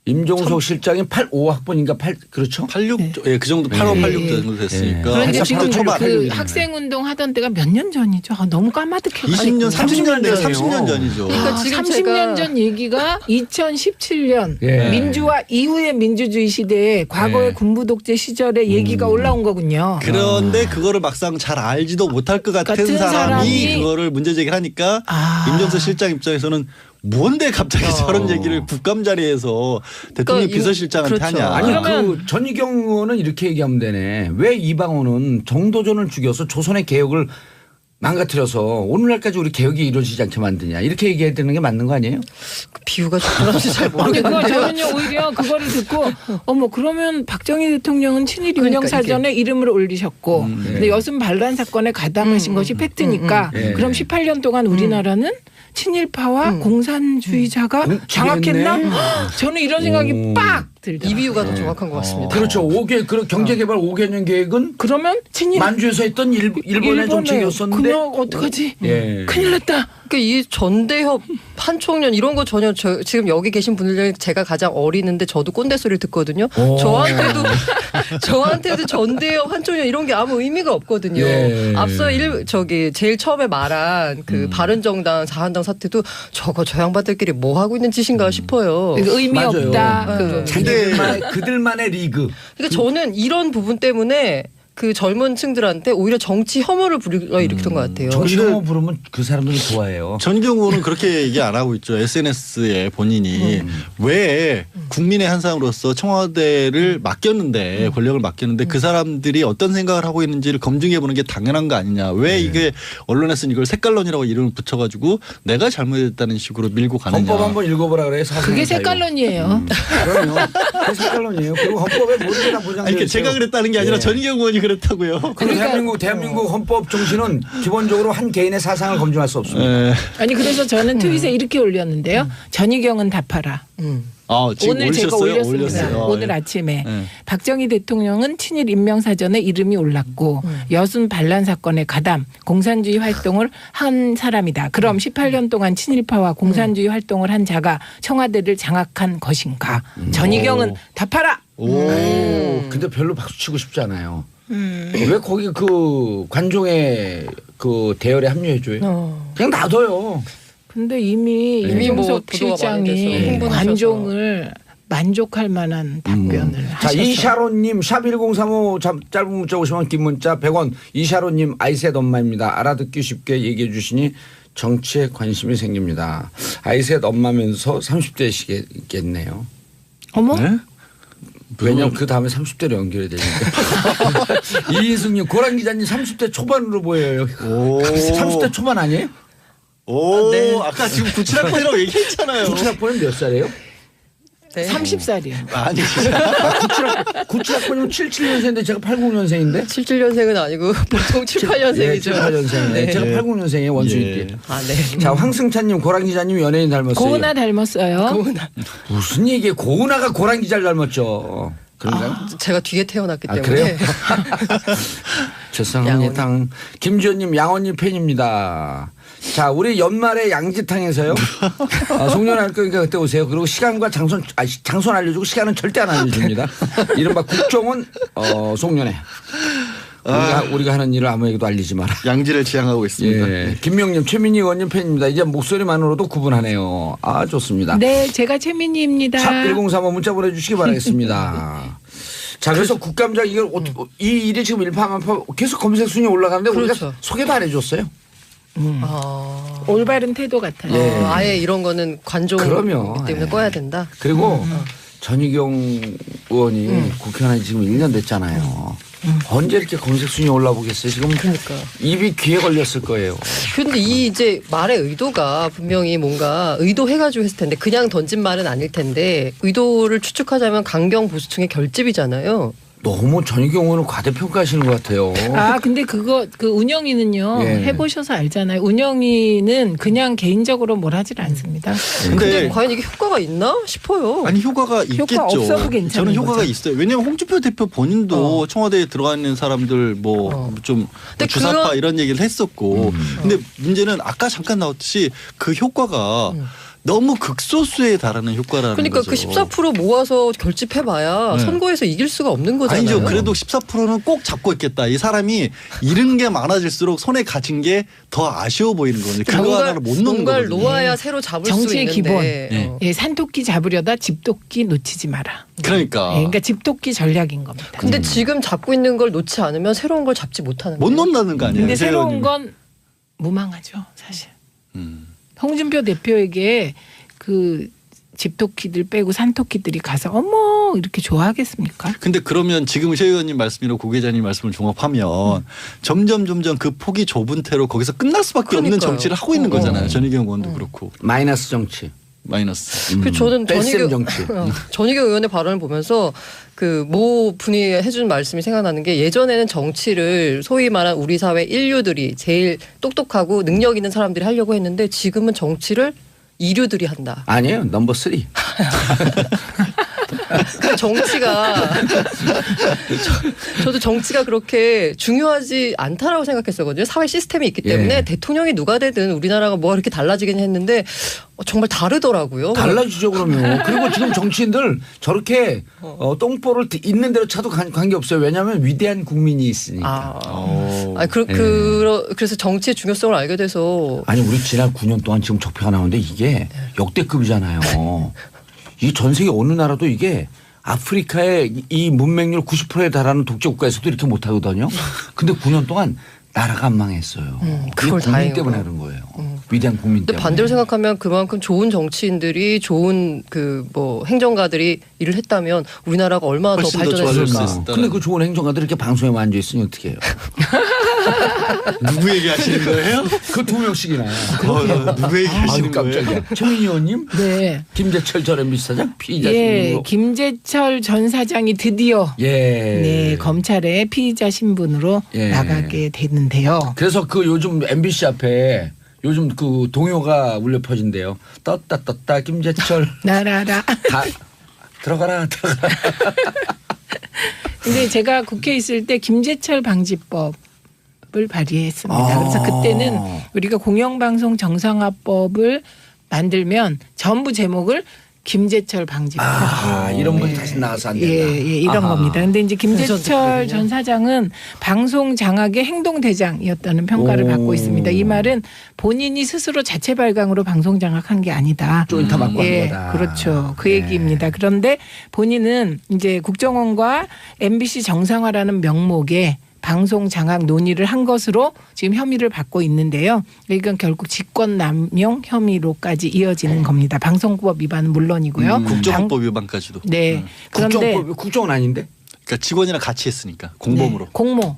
임종석 실장이 85학번인가 그렇죠? 86, 예, 그 정도 85, 86 정도 됐으니까. 그런데 80대 지금 초반. 그 학생 운동 하던 때가 몇 년 전이죠? 너무 까마득해. 20년, 30년, 전이에요. 30년 전이죠. 그러니까 지금 30년 전 얘기가 2017년 예. 민주화 이후의 민주주의 시대에 과거의 예. 군부 독재 시절의 얘기가 올라온 거군요. 그런데 그거를 막상 잘 알지도 못할 것 같은 같은 사람이 사람이 그거를 문제 제기를 하니까 임종석 실장 입장에서는 뭔데 갑자기 저런 얘기를 국감 자리에서 대통령 그러니까 비서실장한테 그렇죠. 하냐. 아니 그러면- 그 전희경 의원은 이렇게 얘기하면 되네. 왜 이방원은 정도전을 죽여서 조선의 개혁을 망가뜨려서 오늘날까지 우리 개혁이 이루어지지 않게 만드냐 이렇게 얘기해야 되는 게 맞는 거 아니에요? 그 비유가 적절한지 잘 아니 그거 모르겠는데. 저는요 오히려 그거를 듣고 그러면 박정희 대통령은 친일 그러니까 운영사전에 이름을 올리셨고 근데 여순 반란 사건에 가담하신 것이 팩트니까 예. 그럼 18년 동안 우리나라는 친일파와 공산주의자가 음, 장악했나? 그랬네. 저는 이런 생각이 빡 들더라고요. 이 비유가 더 정확한 것 같습니다. 그렇죠. 그 경제개발 5개년 계획은 그러면 친일 만주에서 했던 일본의 정책이었었는데 그냥 어떡하지? 예. 큰일 났다. 그러니까 이 전대협 한총련 이런 거 전혀 지금 여기 계신 분들 중에 제가 가장 어리는데 저도 꼰대 소리를 듣거든요. 저한테도 전대협 한총련 이런 게 아무 의미가 없거든요. 예. 앞서 제일 처음에 말한 그 바른정당 자한당 사태도 저 양반들끼리 뭐 하고 있는 짓인가 싶어요. 그러니까 의미 맞아요. 없다. 네. 그들만의 리그. 그러니까 저는 이런 부분 때문에 그 젊은 층들한테 오히려 정치 혐오를 불러일으키던 것 같아요. 정치 혐오 부르면 그 사람들이 좋아해요. 전희경 의원은 그렇게 얘기 안 하고 있죠. SNS에 본인이 왜 국민의 한 사람으로서 청와대를 맡겼는데 권력을 맡겼는데 그 사람들이 어떤 생각을 하고 있는지를 검증해 보는 게 당연한 거 아니냐. 왜 이게 언론에서는 이걸 색깔론이라고 이름을 붙여가지고 내가 잘못했다는 식으로 밀고 가느냐. 헌법 한번 읽어보라 그래요. 그게 색깔론이에요. 그럼요. 그게 색깔론이에요. 그리고 헌법에 모든 게 다 보장되어 아니, 있어요. 제가 그랬다는 게 아니라 전희경 의원이 그랬다고요. 그리고 대한민국 헌법 정신은 기본적으로 한 개인의 사상을 검증할 수 없습니다. 아니 그래서 저는 트윗에 이렇게 올렸는데요. 전희경은 답하라. 지금 오늘 제가 올렸어요? 올렸습니다. 올렸어요. 오늘 예. 아침에 예. 박정희 대통령은 친일 인명사전에 이름이 올랐고 여순 반란 사건에 가담 공산주의 활동을 한 사람이다. 그럼 18년 동안 친일파와 공산주의 활동을 한 자가 청와대를 장악한 것인가. 전희경은 답하라. 근데 별로 박수 치고 싶지 않아요. 왜 거기 그 관종의 그 대열에 합류해줘요? 그냥 놔둬요. 근데 이미 뭐 임종석 보도가 많이 돼서 실장이 흥분하셔서. 관종을 만족할 만한 답변을 자, 하셨어요. 이샤론님 샵 1035 짧은 문자 오시면 긴 문자 100원. 이샤론님 아이셋 엄마입니다. 알아듣기 쉽게 얘기해 주시니 정치에 관심이 생깁니다. 아이셋 엄마면서 30대시겠네요. 어머? 네? 왜냐면 그 다음에 30대로 연결이 되니까. 이인숙님 고란 기자님 30대 초반으로 보여요. 30대 초반 아니에요? 아까 지금 97학번이라고 얘기했잖아요. 97학번은 몇 살이에요? 네. 30살이요. 아니 97학번이면 77년생인데 제가 80년생인데? 77년생은 아니고 보통 7, 8년생이죠. 78년생. 네. 제가 80년생이에요. 원수일기. 예. 아, 네. 자, 황승찬님 고란 기자님 연예인 닮았어요. 고은아 닮았어요. 무슨 얘기예요? 고은아가 고란 기자를 닮았죠. 그런가요? 제가 뒤에 태어났기 아, 때문에. 그래요? 죄송합니다. 김지현님 양언니 팬입니다. 자, 우리 연말에 양지탕에서요. 송년할 거니까 그때 오세요. 그리고 시간과 장소는 알려주고 시간은 절대 안 알려줍니다. 이른바 국정원 송년회. 우리가 하는 일을 아무에게도 알리지 마라. 양지를 지향하고 있습니다. 예. 김명님, 최민희 의원님 팬입니다. 이제 목소리만으로도 구분하네요. 아, 좋습니다. 네, 제가 최민희입니다. 샵 1035 문자 보내주시기 바라겠습니다. 자, 그래서 국감장 이 일이 지금 일파만파 계속 검색 순위 올라가는데 우리가 그렇죠. 소개도 안 해줬어요. 올바른 태도 같아요. 예. 아예 이런 거는 관종이기 그럼요. 때문에 예. 꺼야 된다. 그리고 전희경 의원이 국회의원이 지금 1년 됐잖아요. 언제 이렇게 검색 순위 올라보겠어요? 지금 그러니까. 입이 귀에 걸렸을 거예요. 근데 이 이제 말의 의도가 분명히 뭔가 의도해가지고 했을 텐데 그냥 던진 말은 아닐 텐데 의도를 추측하자면 강경 보수층의 결집이잖아요. 너무 전희경 의원을 과대평가하시는 것 같아요. 아, 근데 그 운영위는요. 예. 해보셔서 알잖아요. 운영위는 그냥 개인적으로 뭘 하질 않습니다. 근데 과연 이게 효과가 있나 싶어요. 아니 효과가 있겠죠. 없어도 괜찮은 저는 효과가 거죠. 있어요. 왜냐하면 홍준표 대표 본인도 청와대에 들어가 있는 사람들 좀 근데 주사파 이런 얘기를 했었고 근데 문제는 아까 잠깐 나왔듯이 그 효과가 너무 극소수에 달하는 효과라는 그러니까 거죠. 그 14% 모아서 결집해봐야 네. 선거에서 이길 수가 없는 거잖아요. 아니죠. 그래도 14%는 꼭 잡고 있겠다. 이 사람이 잃은 게 많아질수록 손에 가진 게 더 아쉬워 보이는 거죠. 그거 하나를 못 넣는 뭔가를 거거든요. 놓아야 새로 잡을 수 정치의 있는데. 기본. 어. 예, 산토끼 잡으려다 집토끼 놓치지 마라. 그러니까. 예, 그러니까 집토끼 전략인 겁니다. 근데 지금 잡고 있는 걸 놓지 않으면 새로운 걸 잡지 못하는 못 거예요. 넣는다는 거 아니에요. 근데 새 새로운 의원님이. 건 무망하죠, 사실. 홍준표 대표에게 그 집토끼들 빼고 산토끼들이 가서 어머 이렇게 좋아하겠습니까? 근데 그러면 지금 최 의원님 말씀이랑 고 기자님 말씀을 종합하면 점점 그 폭이 좁은 태로 거기서 끝날 수밖에 없는 그러니까요. 정치를 하고 있는 거잖아요. 전희경 의원도 그렇고 마이너스 정치. 마이너스. 그 저는 뺄셈 정치. 전희경 의원의 발언을 보면서 그 모 분이 해준 말씀이 생각나는 게 예전에는 정치를 소위 말한 우리 사회 인류들이 제일 똑똑하고 능력 있는 사람들이 하려고 했는데 지금은 정치를 이류들이 한다. 아니에요. 넘버 3. 그 정치가 저도 정치가 그렇게 중요하지 않다라고 생각했었거든요. 사회 시스템이 있기 때문에 예. 대통령이 누가 되든 우리나라가 뭐가 이렇게 달라지긴 했는데 정말 다르더라고요. 달라지죠 그러면. 그리고 지금 정치인들 저렇게 똥볼을 있는 대로 차도 관계없어요. 왜냐하면 위대한 국민이 있으니까. 그래서 정치의 중요성을 알게 돼서 아니 우리 지난 9년 동안 지금 적폐가 나오는데 이게 역대급이잖아요. 이 전 세계 어느 나라도 이게 아프리카의 이 문맹률 90%에 달하는 독재 국가에서도 이렇게 못하거든요. 근데 9년 동안 나라가 안 망했어요. 그걸 국민 다행인 때문에 거야. 하는 거예요. 위대한 국민 근데 때문에. 반대로 생각하면 그만큼 좋은 정치인들이 좋은 그 뭐 행정가들이 일을 했다면 우리나라가 얼마나 더 훨씬 더 좋아질 수 발전했을까. 있었다. 근데 그 좋은 행정가들이 이렇게 방송에 앉아 있으니 어떻게 해요? 누구 얘기하시는 거예요? 그 2명씩이나. 누구 얘기하시는 아유 깜짝이야. 거예요? 최민희 의원님, 네. 김재철 전 MBC 사장 피의자 예, 신분으로. 김재철 전 사장이 드디어 예. 네, 검찰의 피의자 신분으로 예. 나가게 됐는데요. 그래서 그 요즘 MBC 앞에 요즘 그 동요가 울려 퍼진대요. 떴다 김재철 나라라. 다 들어가라. 근데 제가 국회에 있을 때 김재철 방지법을 발의했습니다. 그래서 그때는 우리가 공영방송 정상화법을 만들면 전부 제목을 김재철 방지법. 이런 분이 다시 나와서 안 된다. 예, 이런 겁니다. 근데 이제 김재철 전 사장은 방송 장악의 행동대장이었다는 평가를 오. 받고 있습니다. 이 말은 본인이 스스로 자체 발광으로 방송 장악한 게 아니다. 조인트 맞고 한 예, 거다. 그렇죠. 그 예. 얘기입니다. 그런데 본인은 이제 국정원과 MBC 정상화라는 명목에 방송 장악 논의를 한 것으로 지금 혐의를 받고 있는데요. 이건 결국 직권남용 혐의로까지 이어지는 겁니다. 방송법 위반은 물론이고요. 국정원법 위반까지도. 네. 그런데 국정은 아닌데? 그러니까 직원이랑 같이 했으니까 공범으로. 네, 공모.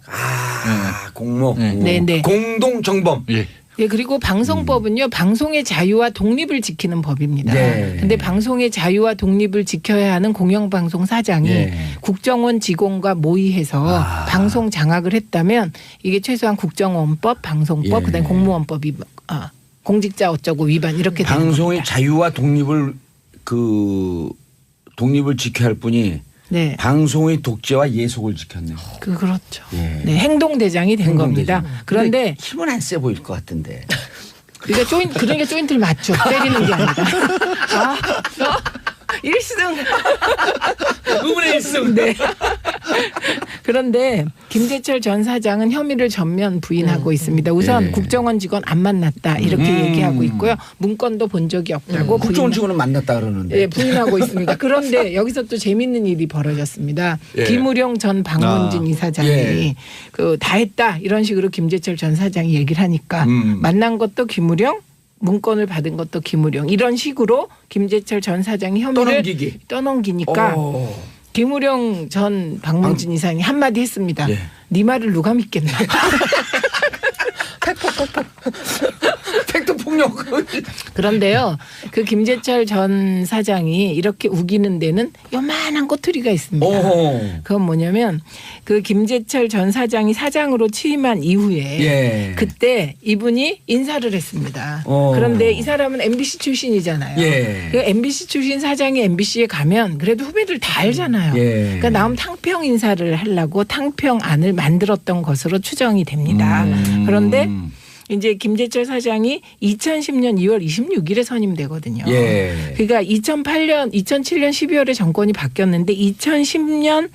공모. 네, 네. 공동 정범. 예. 네, 그리고 방송법은요, 방송의 자유와 독립을 지키는 법입니다. 네. 근데 방송의 자유와 독립을 지켜야 하는 공영방송 사장이 네. 국정원 직원과 모의해서 방송 장악을 했다면 이게 최소한 국정원법, 방송법, 예. 그다음에 공무원법 위반, 공직자 어쩌고 위반 이렇게 되는 방송의 겁니다. 자유와 독립을 독립을 지켜야 할 뿐이 네, 방송의 독재와 예속을 지켰네요. 그렇죠. 예. 네, 행동대장이 된 겁니다. 그런데 힘은 안 세 보일 것 같은데. 그러니까 조인트를 맞죠. 때리는 게 아니라. 1승. 의문의 1승. 네. 그런데 김재철 전 사장은 혐의를 전면 부인하고 있습니다. 우선 예. 국정원 직원 안 만났다 이렇게 얘기하고 있고요. 문건도 본 적이 없다고 국정원 직원은 만났다 그러는데. 예, 부인하고 있습니다. 그런데 여기서 또 재밌는 일이 벌어졌습니다. 예. 김우룡 전 방문진 이사장이 예. 다 했다 이런 식으로 김재철 전 사장이 얘기를 하니까 만난 것도 김우룡, 문건을 받은 것도 김우룡 이런 식으로 김재철 전 사장이 혐의를 떠넘기니까 김우룡 전 방문진 이사장이 한마디 했습니다. 예. 네 말을 누가 믿겠나. 팩트 폭력. 그런데요, 그 김재철 전 사장이 이렇게 우기는 데는 요만한 꼬투리가 있습니다. 그건 뭐냐면 그 김재철 전 사장이 사장으로 취임한 이후에 예. 그때 이분이 인사를 했습니다. 그런데 이 사람은 MBC 출신이잖아요. 예. 그 MBC 출신 사장이 MBC에 가면 그래도 후배들 다 알잖아요. 예. 그러니까 나름 탕평 인사를 하려고 탕평안을 만들었던 것으로 추정이 됩니다. 그런데 이제 김재철 사장이 2010년 2월 26일에 선임되거든요. 예. 그러니까 2007년 12월에 정권이 바뀌었는데 2010년에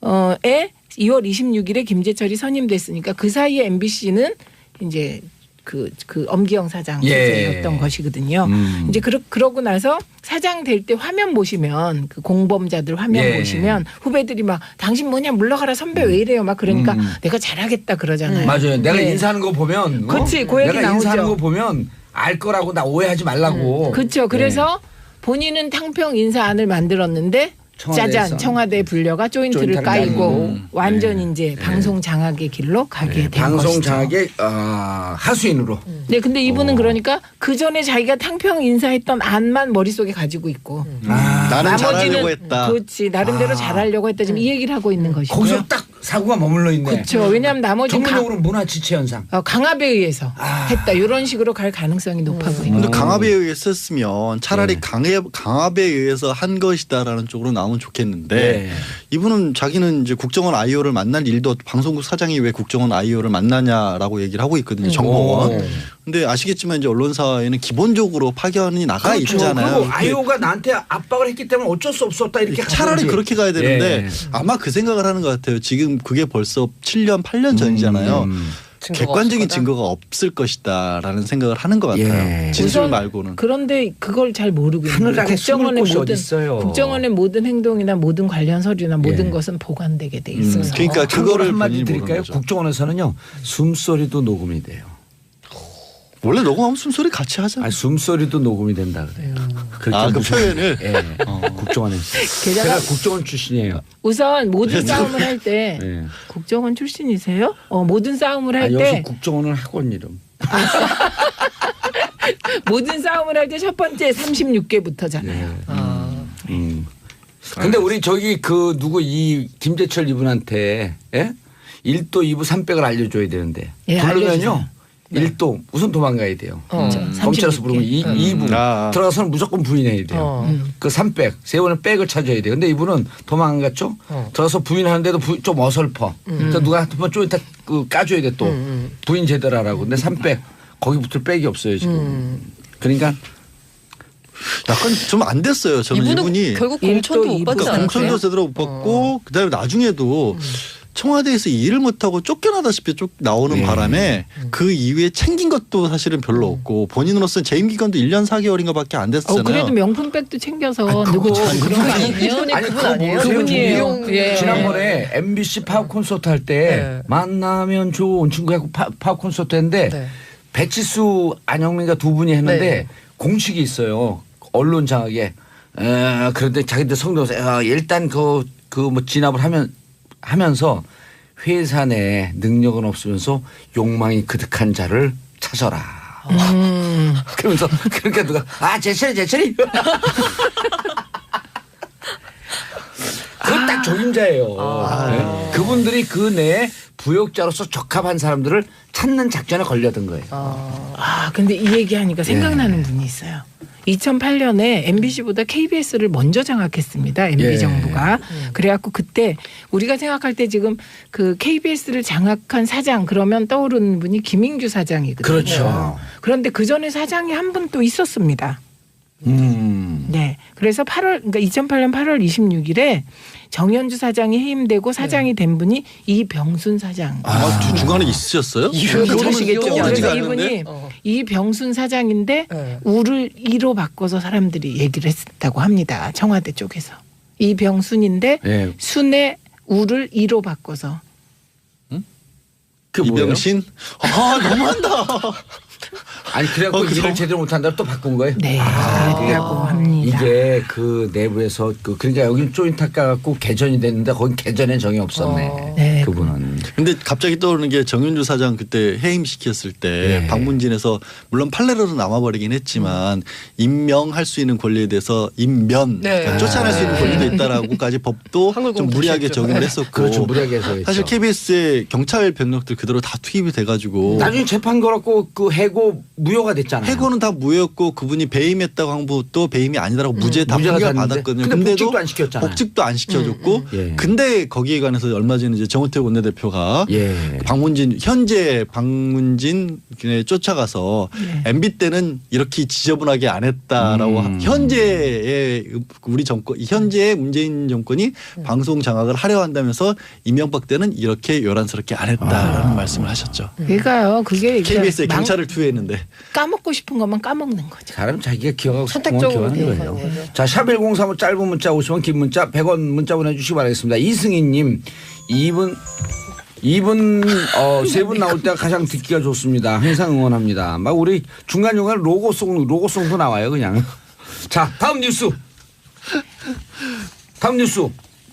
2월 26일에 김재철이 선임됐으니까 그 사이에 MBC는 이제 그 엄기영 사장 시절이었던 것이거든요. 이제 그러고 나서 사장 될 때 화면 보시면 그 공범자들 화면 보시면 후배들이 막 당신 뭐냐 물러가라 선배 왜 이래요 막 그러니까 내가 잘하겠다 그러잖아요. 맞아요. 내가 네. 인사하는 거 보면 그치, 그 얘기 내가 인사하는 나오죠. 거 보면 알 거라고 나 오해하지 말라고. 그렇죠. 그래서 본인은 탕평 인사안을 만들었는데 청와대에서. 짜잔 청와대 불려가 조인트를 조인트를 까이고 깔고. 완전 이제 방송 장악의 길로 가게 된 방송 것이죠. 장악의 하수인으로. 네, 근데 이분은 그러니까 그 전에 자기가 탕평 인사했던 안만 머릿속에 가지고 있고 나는 잘하려고 했다. 그렇지 나름대로 잘하려고 했다 지금 이 얘기를 하고 있는 것이고요. 거기서 딱 사고가 머물러 있네. 그렇죠. 왜냐하면 나머지는 전문용어로 문화지체 현상. 강압에 의해서 했다 이런 식으로 갈 가능성이 높아 보입니다. 근데 강압에 의해서 했으면 차라리 강압에 의해서 한 것이다라는 쪽으로 나오면 좋겠는데 이분은 자기는 이제 국정원 IO를 만날 일도 방송국 사장이 왜 국정원 IO를 만나냐라고 얘기를 하고 있거든요. 정보원. 근데 아시겠지만 이제 언론사에는 기본적으로 파견이 나가 있잖아요. 그리고 아이오가 나한테 압박을 했기 때문에 어쩔 수 없었다 이렇게 차라리 가든지. 그렇게 가야 되는데 아마 그 생각을 하는 것 같아요. 지금 그게 벌써 7년 8년 전이잖아요. 객관적인 없을 거다. 증거가 없을 것이다라는 생각을 하는 것 같아요. 예. 진술 우선 말고는. 그런데 그걸 잘 모르고 있는 하늘 거예요. 아래 숨을 곳이 어디 있어요. 국정원의 모든 행동이나 모든 관련 서류나 모든 예. 것은 보관되게 돼 있어서. 그러니까 참고로 그거를 한마디 본인이 모르는 드릴까요? 거죠. 국정원에서는요 숨소리도 녹음이 돼요. 원래 녹음하면 숨소리 같이 하잖아요. 아니 숨소리도 녹음이 된다 그래요. 그렇게 그 무슨- 표현을. 예. 국정원에서. 게다가 제가 국정원 출신이에요. 우선 모든 싸움을 할 때 예. 국정원 출신이세요? 모든 싸움을 할 아, 때 여기 국정원은 학원 이름. 모든 싸움을 할 때 첫 번째 36개부터잖아요. 예. 아. 근데 우리 저기 그 누구 이 김재철 이분한테 예? 1도 2부 3백을 알려줘야 되는데 예, 부르면요 알려주세요. 1도 우선 도망가야 돼요. 검찰에서 36개. 부르면 2부 아. 들어가서는 무조건 부인해야 돼요. 그 3백 세 번은 백을 찾아야 돼요. 근데 이분은 도망 안 갔죠. 들어가서 부인하는데도 좀 어설퍼. 그러니까 누가 한번 좀 이따 그 까줘야 돼 또 부인 제대로 하라고. 근데 3백 거기 붙을 백이 없어요 지금. 그러니까 약간 좀 안 됐어요. 저는 이분이 결국 일도 공천도 못 이부 받지 그러니까 않았어요? 공천도 제대로 못 받고 그다음에 나중에도 청와대에서 일을 못하고 쫓겨나다시피 나오는 바람에 그 이후에 챙긴 것도 사실은 별로 없고 본인으로서는 재임 기간도 1년 4개월인가밖에 안 됐잖아요. 그래도 명품백도 챙겨서 누구 그건 그런 거 아니, 아니에요? 이분이 아니, 그분 그거 아니에요? 모르세요? 그분이에요. 예. 지난번에 MBC 파업 콘서트 할 때 네. 만나면 좋은 친구하고 파업 콘서트 했는데 네. 배치수 안영민과 두 분이 했는데 네. 공식이 있어요. 언론 장악에. 그런데 자기들 성대모사 일단 그 뭐 진압을 하면서 회사 내 능력은 없으면서 욕망이 그득한 자를 찾아라. 그러면서 그러니까 누가 제철이 그건 딱 적임자예요. 네. 그분들이 그 내에 부역자로서 적합한 사람들을 찾는 작전에 걸려든 거예요. 근데 이 얘기하니까 생각나는 분이 있어요. 2008년에 MBC보다 KBS를 먼저 장악했습니다. MB 예. 정부가. 그래갖고 그때 우리가 생각할 때 지금 그 KBS를 장악한 사장 그러면 떠오르는 분이 김인규 사장이거든요. 그렇죠. 그런데 그 전에 사장이 한 분 또 있었습니다. 네. 그래서 그러니까 2008년 8월 26일에 정현주 사장이 해임되고 사장이 된 분이 이병순 사장. 중간에 있으셨어요? 모르시겠죠. 떠오르지가 그래서 않는데? 이분이 이병순 사장인데 네. 우를 이로 바꿔서 사람들이 얘기를 했다고 합니다. 청와대 쪽에서. 이병순인데 네. 순의 우를 이로 바꿔서. 그 뭐예요? 이병신? 너무한다. 아니 그래갖고 일을 제대로 못한다고 또 바꾼 거예요? 네. 그랬다고 합니다. 이게 그 내부에서 그러니까 여긴 조인탁 가갖고 개전이 됐는데 거긴 개전에 정이 없었네. 네. 그분은. 근데 갑자기 떠오르는 게 정윤주 사장 그때 해임시켰을 때 예. 방문진에서 물론 판례로도 남아버리긴 했지만 임명할 수 있는 권리에 대해서 임면 네. 그러니까 쫓아낼 수 있는 권리도 있다라고까지 법도 한글 좀 공부 무리하게 됐죠. 적용을 했었고 그렇죠. 무리하게 해서 했죠. 사실 KBS의 경찰 병력들 그대로 다 투입이 돼가지고 나중에 재판 걸었고 그 해고 무효가 됐잖아요. 해고는 다 무효였고 그분이 배임했다고 한 것도 배임이 아니라고 무죄 다 무죄가 판결 됐는데. 받았거든요. 근데 근데도 복직도 안 시켰잖아요. 복직도 안 시켜줬고 예. 근데 거기에 관해서 얼마 전에 이제 정우택 원내대표가 예. 현재 방문진에 쫓아가서 MB 때는 이렇게 지저분하게 안 했다라고 현재의 우리 정권 현재의 문재인 정권이 방송 장악을 하려 한다면서 이명박 때는 이렇게 요란스럽게 안 했다라는 말씀을 하셨죠. 그러니까요. 그게 KBS의 그냥 경찰을 투여했는데 까먹고 싶은 것만 까먹는 거죠. 사람 자기가 기억하고 싶은 건 선택적으로 기억하는 기억하는 거예요. 거죠. 자, 샵 1035 짧은 문자 50원 긴 문자 100원 문자 보내주시기 바라겠습니다. 이승희님 이분 세 분 나올 때가 가장 듣기가 좋습니다. 항상 응원합니다. 막 우리 중간중간 로고송도 나와요 그냥. 자, 다음 뉴스.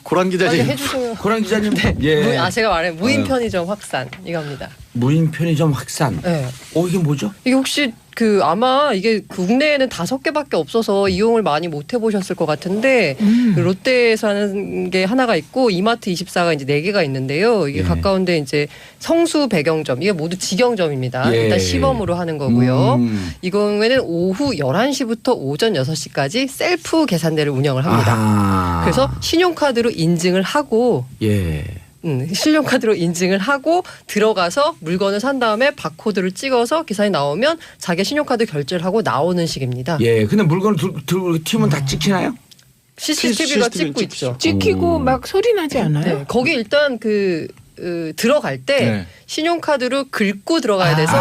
고란 빨리 기자님 해주세요. 고란 기자님. 예. 제가 말한 무인 편의점 확산 이겁니다. 무인 편의점 확산. 네. 이게 뭐죠? 이게 혹시 아마 이게 국내에는 5개밖에 없어서 이용을 많이 못 해보셨을 것 같은데 그 롯데에서 하는 게 하나가 있고 이마트 24가 이제 4개가 있는데요. 이게 예. 가까운데 이제 성수 배경점 이게 모두 직영점입니다. 예. 일단 시범으로 하는 거고요. 이 경우에는 오후 11시부터 오전 6시까지 셀프 계산대를 운영을 합니다. 아하. 그래서 신용카드로 인증을 하고 예. 신용카드로 인증을 하고 들어가서 물건을 산 다음에 바코드를 찍어서 계산이 나오면 자기 신용카드 결제를 하고 나오는 식입니다. 예. 근데 물건을 들고 튀면 다 찍히나요? CCTV가 CCTV 는 찍고 있죠. 찍히고 막 소리 나지 않아요? 네, 거기 일단 들어갈 때 네. 신용카드로 긁고 들어가야 돼서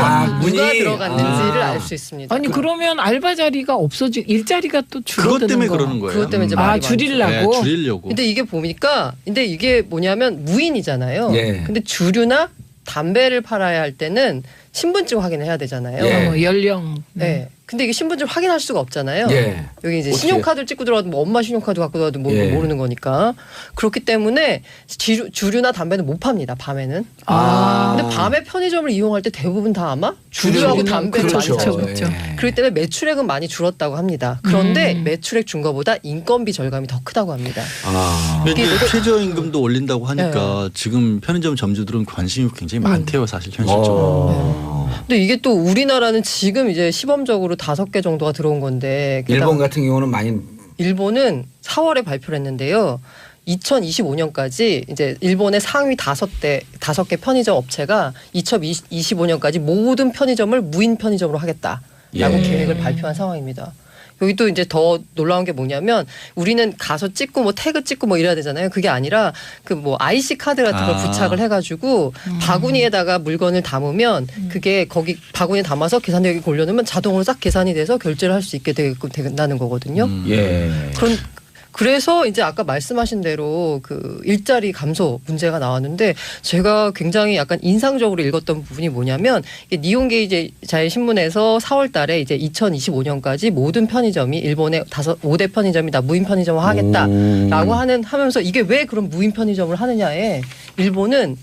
누가 들어갔는지를 알 수 있습니다. 아니 그러면 알바 자리가 일자리가 또 줄어드는 그것 때문에 거. 그러는 거예요. 그것 때문에 이제 말이 많죠. 줄이려고. 네, 줄이려고. 근데 이게 보니까 근데 이게 뭐냐면 무인이잖아요. 예. 근데 주류나 담배를 팔아야 할 때는 신분증 확인을 해야 되잖아요. 예. 연령. 네. 근데 이게 신분증 확인할 수가 없잖아요. 예. 여기 이제 어떻게? 신용카드를 찍고 들어가도 뭐 엄마 신용카드 갖고 들어가도 예. 모르는 거니까. 그렇기 때문에 주류나 담배는 못 팝니다. 밤에는. 근데 밤에 편의점을 이용할 때 대부분 다 아마 주류하고 담배를 많이 그렇죠. 사죠. 그렇죠. 예. 그렇기 때문에 매출액은 많이 줄었다고 합니다. 그런데 매출액 준 거보다 인건비 절감이 더 크다고 합니다. 근데 이제 최저임금도 올린다고 하니까 지금 편의점 점주들은 관심이 굉장히 많대요, 사실 현실적으로. 근데 이게 또 우리나라는 지금 이제 시범적으로 5개 정도가 들어온 건데 일본 같은 경우는 많이 일본은 4월에 발표를 했는데요. 2025년까지 이제 일본의 상위 5개 편의점 업체가 2025년까지 모든 편의점을 무인 편의점으로 하겠다라고 계획을 발표한 상황입니다. 여기 또 이제 더 놀라운 게 뭐냐면 우리는 가서 찍고 뭐 태그 찍고 뭐 이래야 되잖아요. 그게 아니라 그 뭐 IC 카드 같은 걸 부착을 해가지고 바구니에다가 물건을 담으면 그게 거기 바구니에 담아서 계산대에 올려놓으면 자동으로 싹 계산이 돼서 결제를 할 수 있게 된다는 거거든요. 예. 그래서 이제 아까 말씀하신 대로 그 일자리 감소 문제가 나왔는데 제가 굉장히 약간 인상적으로 읽었던 부분이 뭐냐면 니혼게이자의 신문에서 4월 달에 이제 2025년까지 모든 편의점이 일본의 5대 편의점이 다 무인 편의점을 하겠다라고 하면서 이게 왜 그런 무인 편의점을 하느냐에 일본은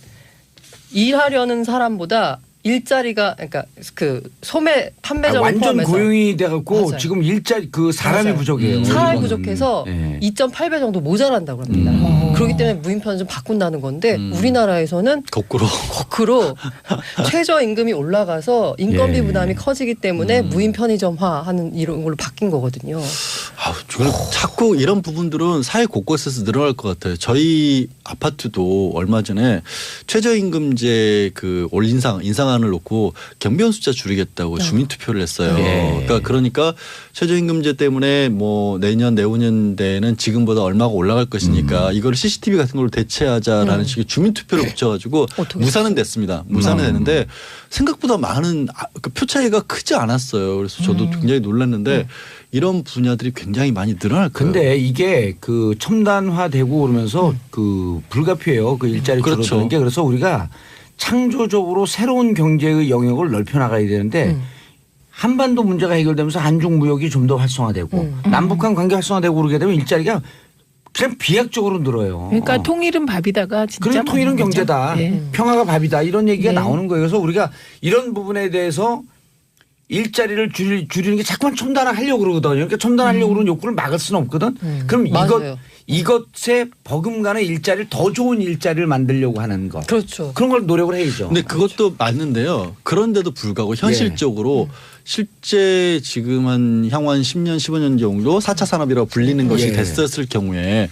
일하려는 사람보다 일자리가 그러니까 그 소매 판매점을 완전 포함해서 고용이 돼갖고 맞아요. 지금 그 사람이 맞아요. 부족해요. 사람이 일본은. 부족해서 예. 2.8배 정도 모자란다고 합니다. 그렇기 때문에 무인 편의점 바꾼다는 건데 우리나라에서는 거꾸로 최저임금이 올라가서 인건비 예. 부담이 커지기 때문에 무인 편의점화하는 이런 걸로 바뀐 거거든요. 자꾸 이런 부분들은 사회 곳곳에서 늘어날 것 같아요. 저희 아파트도 얼마 전에 최저임금제 그 인상안을 놓고 경비원 숫자 줄이겠다고 주민투표를 했어요. 예. 그러니까 최저임금제 때문에 뭐 내후년 때는 지금보다 얼마가 올라갈 것이니까 이걸 CCTV 같은 걸로 대체하자라는 식의 주민투표를 붙여가지고 무산은 됐습니다. 무산은 됐는데 생각보다 많은 그 표 차이가 크지 않았어요. 그래서 저도 굉장히 놀랐는데 이런 분야들이 굉장히 많이 늘어날 거예요. 근데 이게 그 첨단화되고 그러면서 그 불가피해요. 그 일자리 그렇죠. 줄어드는 게. 그래서 우리가 창조적으로 새로운 경제의 영역을 넓혀 나가야 되는데 한반도 문제가 해결되면서 한중 무역이 좀 더 활성화되고 남북한 관계 활성화되고 그러게 되면 일자리가 그냥 비약적으로 늘어요. 그러니까 통일은 밥이다가 진짜 그런 통일은 맞는 거죠. 경제다. 네. 평화가 밥이다. 이런 얘기가 네. 나오는 거예요. 그래서 우리가 이런 부분에 대해서 일자리를 줄이는 게 자꾸만 첨단화하려고 그러거든요. 그러니까 첨단화하려고 그러는 욕구를 막을 수는 없거든. 그럼 맞아요. 이것에 버금가는 일자리를 더 좋은 일자리를 만들려고 하는 것. 그렇죠. 그런 걸 노력을 해야죠. 근데 그것도 맞는데요. 그런데도 불구하고 현실적으로 실제 지금 한 향후 10년, 15년 정도 4차 산업이라고 불리는 것이 됐었을 경우에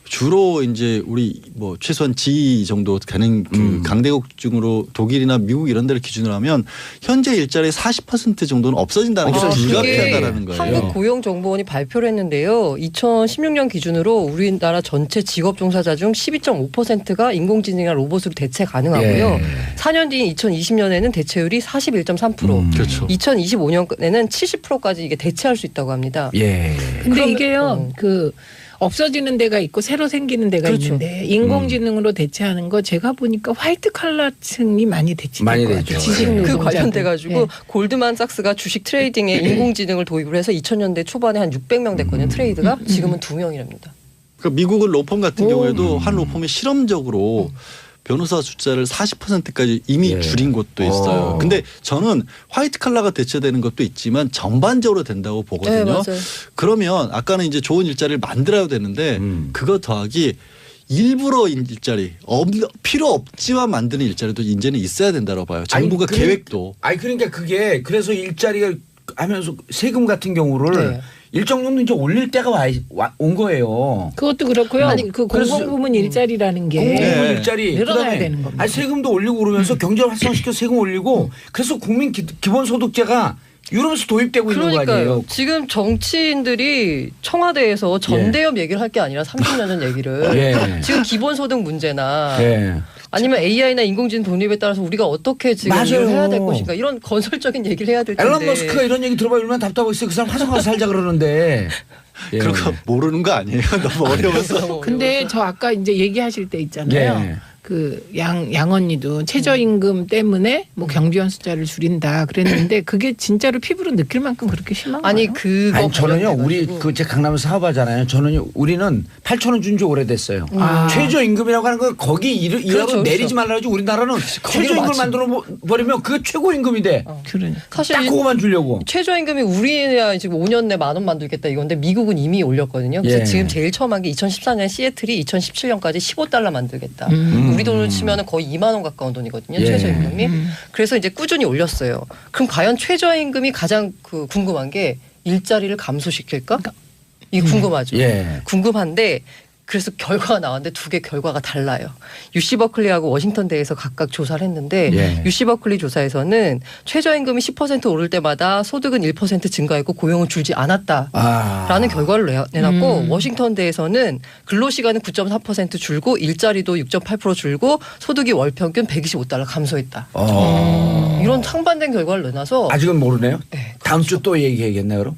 주로 이제 우리 뭐 최소한 G 정도 되는 그 강대국 중으로 독일이나 미국 이런 데를 기준으로 하면 현재 일자리의 40% 정도는 없어진다는 게 불가피하다라는 거예요. 한국고용정보원이 발표를 했는데요. 2016년 기준으로 우리나라 전체 직업 종사자 중 12.5%가 인공지능이나 로봇으로 대체 가능하고요. 4년 뒤인 2020년에는 대체율이 41.3%, 그렇죠. 2025년에는 70%까지 이게 대체할 수 있다고 합니다. 예. 근데 이게요. 그 없어지는 데가 있고 새로 생기는 데가 그렇죠. 있는데 인공지능으로 대체하는 거 제가 보니까 화이트 칼라층이 많이 대체될 많이 것 같아요. 되죠. 지식 그 노동자들. 관련돼 가지고 네. 골드만삭스가 주식 트레이딩에 인공지능을 도입을 해서 2000년대 초반에 한 600명 됐거든요. 트레이드가 지금은 2명이랍니다. 그러니까 미국은 로펌 같은 경우에도 한 로펌이 실험적으로 변호사 숫자를 40%까지 이미 줄인 곳도 있어요. 근데 저는 화이트 칼라가 대체되는 것도 있지만 전반적으로 된다고 보거든요. 네, 맞아요. 그러면 아까는 이제 좋은 일자리를 만들어야 되는데 그거 더하기 일부러 일자리 필요 없지만 만드는 일자리도 이제는 있어야 된다고 봐요. 정부가 계획도. 그러니까 그게 그래서 일자리가 하면서 세금 같은 경우를 일정 정도 이제 올릴 때가 온 거예요. 그것도 그렇고요. 아니, 그 그래서 공공부문 일자리라는 게 공공부문 일자리 늘어나야 그다음에 되는 겁니다. 세금도 올리고 그러면서 경제를 활성화시켜서 세금 올리고 그래서 국민 기본소득제가 이러면서 도입되고 있는 거 아니에요. 지금 정치인들이 청와대에서 전대협 얘기를 할 게 아니라 30년 전 얘기를 지금 기본소득 문제나 아니면 AI나 인공지능 독립에 따라서 우리가 어떻게 지금 맞아요. 일을 해야 될 것인가 이런 건설적인 얘기를 해야 될 텐데. 앨런 머스크가 이런 얘기 들어봐 얼마나 답답하겠어요. 그 사람 화성 가서 살자 그러는데. 예. 그런 거 모르는 거 아니에요? 너무 어려워서. 근데 저 아까 이제 얘기하실 때 있잖아요. 예. 그 양 언니도 최저임금 때문에 뭐 경비원 숫자를 줄인다 그랬는데 그게 진짜로 피부로 느낄 만큼 그렇게 심한 거예요? 아니 그거 아니 저는요 관련돼가지고. 우리 그 제 강남에 사업하잖아요. 저는요 우리는 8,000원 준 지 오래됐어요. 최저임금이라고 하는 건 거기 일하고 그렇죠, 내리지 말라고 우리나라는 최저임금을 맞지. 만들어 버리면 그게 최고임금이 돼. 그러니까. 사실 딱 그거만 주려고. 최저임금이 우리야 지금 5년 내 10,000원 만들겠다 이건데 미국은 이미 올렸거든요. 그래서 예. 지금 제일 처음 한 게 2014년 시애틀이 2017년까지 $15 만들겠다. 우리 돈으로 치면 거의 2만 원 가까운 돈이거든요. 예. 최저임금이. 그래서 이제 꾸준히 올렸어요. 그럼 과연 최저임금이 가장 그 궁금한 게 일자리를 감소시킬까? 이게 궁금하죠. 예. 궁금한데 그래서 결과가 나왔는데 두 개 결과가 달라요. UC 버클리하고 워싱턴 대에서 각각 조사를 했는데 예. UC 버클리 조사에서는 최저임금이 10% 오를 때마다 소득은 1% 증가했고 고용은 줄지 않았다라는 결과를 내놨고 워싱턴 대에서는 근로시간은 9.4% 줄고 일자리도 6.8% 줄고 소득이 월 평균 $125 감소했다. 이런 상반된 결과를 내놔서 아직은 모르네요. 네, 다음 주 또 얘기해야겠네요, 그럼.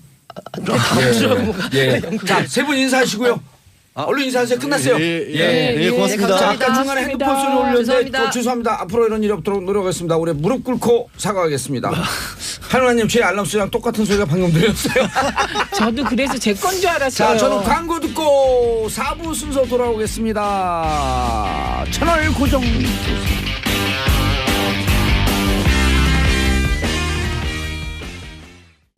근데 다음 주라고 뭐가 예. 자, 세 분 인사하시고요. 얼른 인사하세요. 끝났어요. 예, 고맙습니다. 자, 아까 중간에 핸드폰 소리 올렸는데 죄송합니다. 죄송합니다. 앞으로 이런 일이 없도록 노력하겠습니다. 우리 무릎 꿇고 사과하겠습니다. 하루님 제 알람 소리랑 똑같은 소리가 방금 들렸어요. 저도 그래서 제 건 줄 알았어요. 자, 저는 광고 듣고 4부 순서 돌아오겠습니다. 채널 고정.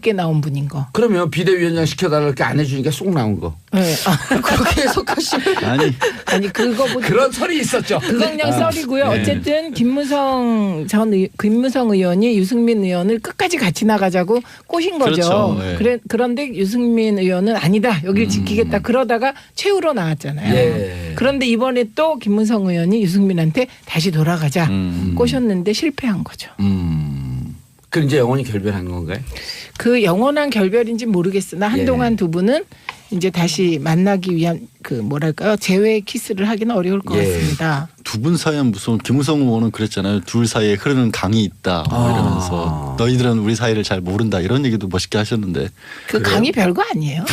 게 나온 분인 거. 그러면 비대위원장 시켜달라고 안 해주니까 쏙 나온 거. 네. 그렇게 해석하시면 아니 그거보다 그런 설이 있었죠. 그건 그냥 썰이고요. 네. 어쨌든 김무성 의원이 유승민 의원을 끝까지 같이 나가자고 꼬신 거죠. 그렇죠. 네. 그런데 유승민 의원은 아니다. 여길 지키겠다. 그러다가 최후로 나왔잖아요. 예. 그런데 이번에 또 김무성 의원이 유승민한테 다시 돌아가자 꼬셨는데 실패한 거죠. 그 이제 영원히 결별한 건가요? 그 영원한 결별인지 모르겠으나 한동안 두 분은 이제 다시 만나기 위한 그 뭐랄까요 재회 키스를 하기는 어려울 것 같습니다. 두 분 사이에 무슨 김우성 의원은 그랬잖아요. 둘 사이에 흐르는 강이 있다 뭐 이러면서 너희들은 우리 사이를 잘 모른다 이런 얘기도 멋있게 하셨는데 그 강이 별거 아니에요.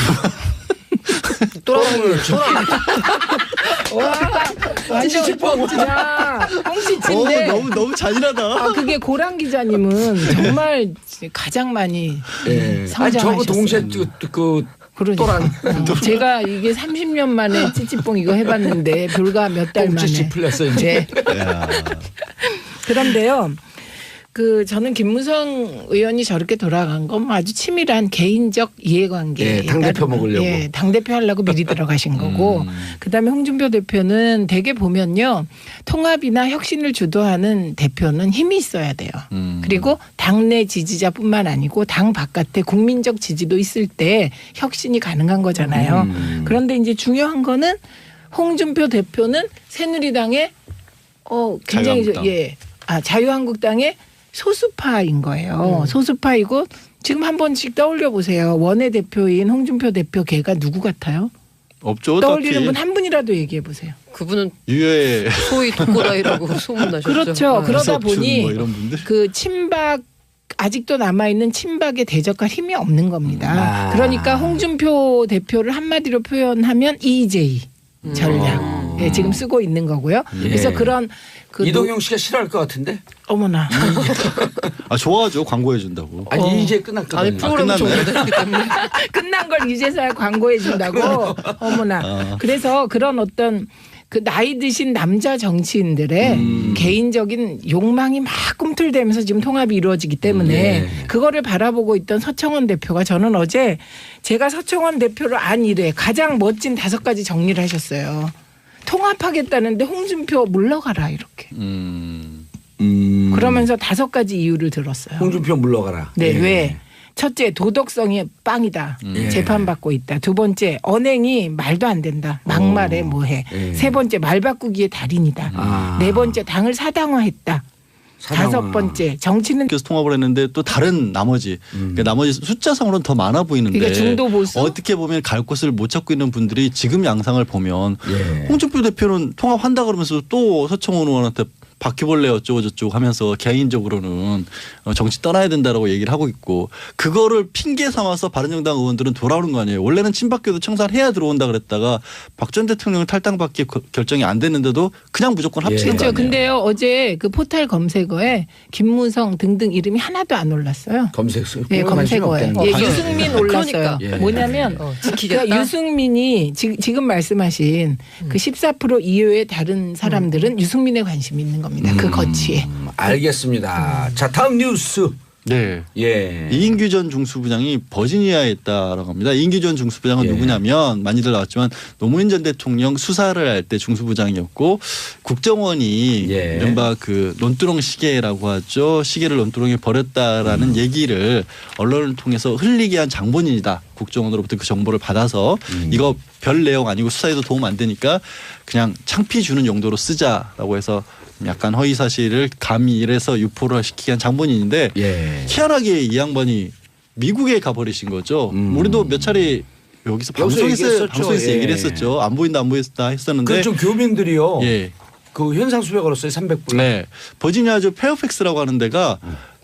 와, 찌찌 진짜 뻥치치인데. 너무 잔인하다. 아 그게 고랑 기자님은 정말 가장 많이 아니 성장하셨어요. 저거 동시에 그 또란 제가 이게 30년 만에 찌찌뽕 이거 해봤는데 불과 몇 달 만에. 찌찌 풀렸어요 이제. 그런데요. 그 저는 김무성 의원이 저렇게 돌아간 건 아주 치밀한 개인적 이해관계. 예, 당대표 먹으려고. 예, 당대표 하려고 미리 들어가신 거고. 그다음에 홍준표 대표는 대개 보면요. 통합이나 혁신을 주도하는 대표는 힘이 있어야 돼요. 그리고 당내 지지자뿐만 아니고 당 바깥에 국민적 지지도 있을 때 혁신이 가능한 거잖아요. 그런데 이제 중요한 거는 홍준표 대표는 새누리당의 굉장히 자유한국당. 자유한국당의 소수파인 거예요. 소수파이고 지금 한 번씩 떠올려 보세요. 원내대표인 홍준표 대표 걔가 누구 같아요? 없죠. 떠올리는 분 한 분이라도 얘기해 보세요. 그분은 유해 소위 독고다이라고 소문나셨죠. 그렇죠. 그러다 이석준 보니 뭐 이런 분들. 그 친박 아직도 남아있는 친박에 대적할 힘이 없는 겁니다. 그러니까 홍준표 대표를 한마디로 표현하면 EJ 전략. 예, 지금 쓰고 있는 거고요. 그래서 그런 그 이동영 씨가 싫어할 것 같은데. 어머나. 좋아하죠. 광고해 준다고. 아니 이제 끝났거든요. 아니 프로그램은 좀 끝났네. 오래됐기 때문에 끝난 걸 이제서야 광고해 준다고. 어머나. 그래서 그런 어떤 그 나이 드신 남자 정치인들의 개인적인 욕망이 막 꿈틀대면서 지금 통합이 이루어지기 때문에 그거를 바라보고 있던 서청원 대표가 저는 어제 제가 서청원 대표를 안 이래 가장 멋진 5가지 정리를 하셨어요. 통합하겠다는데 홍준표 물러가라 이렇게. 그러면서 5가지 이유를 들었어요. 홍준표 물러가라. 네, 왜? 첫째, 도덕성이 빵이다. 재판받고 있다. 두 번째, 언행이 말도 안 된다. 막말해 뭐해. 세 번째, 말 바꾸기의 달인이다. 네 번째, 당을 사당화했다. 다섯 번째 정치는 그래서 통합을 했는데 또 다른 나머지 그러니까 나머지 숫자상으로는 더 많아 보이는데 그러니까 중도 보수 어떻게 보면 갈 곳을 못 찾고 있는 분들이 지금 양상을 보면 예. 홍준표 대표는 통합한다 그러면서 또 서청원 의원한테 바퀴벌레 어쩌고 저쩌고 하면서 개인적으로는 정치 떠나야 된다라고 얘기를 하고 있고 그거를 핑계 삼아서 바른정당 의원들은 돌아오는 거 아니에요. 원래는 친박계도 청산해야 들어온다 그랬다가 박 전 대통령 탈당받기 결정이 안 됐는데도 그냥 무조건 합치는 거 그렇죠. 아니에요. 근데요 어제 그 포털 검색어에 김무성 등등 이름이 하나도 안 올랐어요. 예, 검색어에 예, 유승민 올랐어요. 그러니까. 뭐냐면 지키겠다. 그러니까 유승민이 지금 말씀하신 그 14% 이외의 다른 사람들은 유승민에 관심이 있는 겁니다. 그 거치에. 알겠습니다. 자 다음 뉴스. 네. 예. 이인규 전 중수부장이 버지니아에 있다라고 합니다. 이인규 전 중수부장은 예. 누구냐면 많이들 나왔지만 노무현 전 대통령 수사를 할 때 중수부장이었고 국정원이 예. 이른바 그 논두렁 시계라고 하죠. 시계를 논두렁에 버렸다라는 얘기를 언론을 통해서 흘리게 한 장본인이다. 국정원으로부터 그 정보를 받아서 이거 별 내용 아니고 수사에도 도움 안 되니까 그냥 창피 주는 용도로 쓰자라고 해서 약간 허위 사실을 가미해서 유포를 시키게 한 장본인인데 예. 희한하게 이 양반이 미국에 가버리신 거죠. 우리도 몇 차례 여기서 방송에서 예. 얘기를 했었죠. 안 보인다 했었는데 그렇죠. 교민들이요. 예. 그 현상 수배 걸었어요. 300불. 네. 버지니아주 페어팩스라고 하는 데가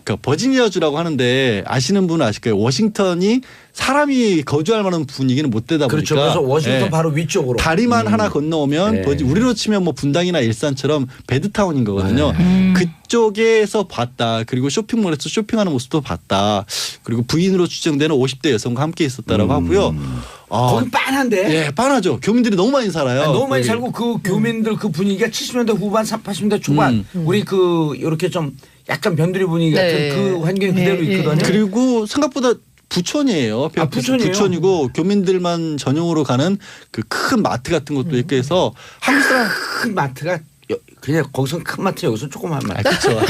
그러니까 버지니아주라고 하는데 아시는 분은 아실 거예요. 워싱턴이 사람이 거주할 만한 분위기는 못 되다 보니까. 그렇죠. 그래서 워싱턴 예. 바로 위쪽으로. 다리만 하나 건너오면 네. 우리로 치면 뭐 분당이나 일산처럼 베드타운인 거거든요. 그쪽에서 봤다. 그리고 쇼핑몰에서 쇼핑하는 모습도 봤다. 그리고 부인으로 추정되는 50대 여성과 함께 있었다라고 하고요. 거기 빤한데. 예, 빤하죠. 교민들이 너무 많이 살아요. 아니, 너무 많이 거기. 살고 그 교민들 그 분위기가 70년대 후반, 80년대 초반 우리 그 이렇게 좀 약간 변두리 분위기 같은 네. 그 환경이 그대로 네, 있거든요. 그리고 생각보다 부촌이에요. 아, 부촌이에요? 부촌이고 교민들만 전용으로 가는 그 큰 마트 같은 것도 있고 해서 한국 사람 큰 마트가 그냥 거기서 큰 마트 여기서 조그만 마트. 그렇죠.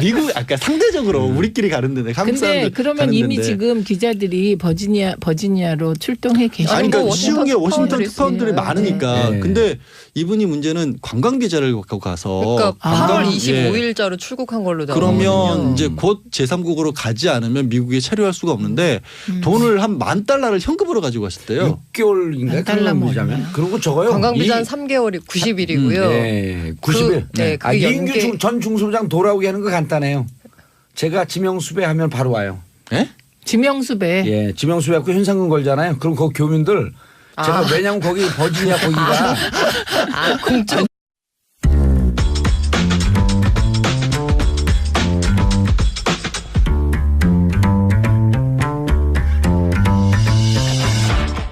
미국 아까 상대적으로 우리끼리 가는 데네. 한국 근데 사람들 그러면 가는 이미 데인데. 지금 기자들이 버지니아로 출동해 계시는 아니 그러니까 뭐 쉬운 게 워싱턴 특파원들이 있으니까. 많으니까. 네. 근데 이분이 문제는 관광 비자를 갖고 가서 그러니까 관광- 8월 예. 25일자로 출국한 걸로 그러면 나오거든요. 이제 곧 제3국으로 가지 않으면 미국에 체류할 수가 없는데 돈을 한 $10,000을 현금으로 가지고 가셨대요. 6개월인가 달라면 그런 비자면 그리고 적어요. 관광 비자는 3개월이 90일이고요. 네, 90일. 네, 아, 그게 이인규 연계- 전 중수부장 돌아오게 하는 거 간단해요. 제가 지명수배하면 바로 와요. 예? 지명수배. 예, 지명수배하고 현상금 걸잖아요. 그럼 그 교민들 제가 왜냐면 거기 버지니아 거기가 공적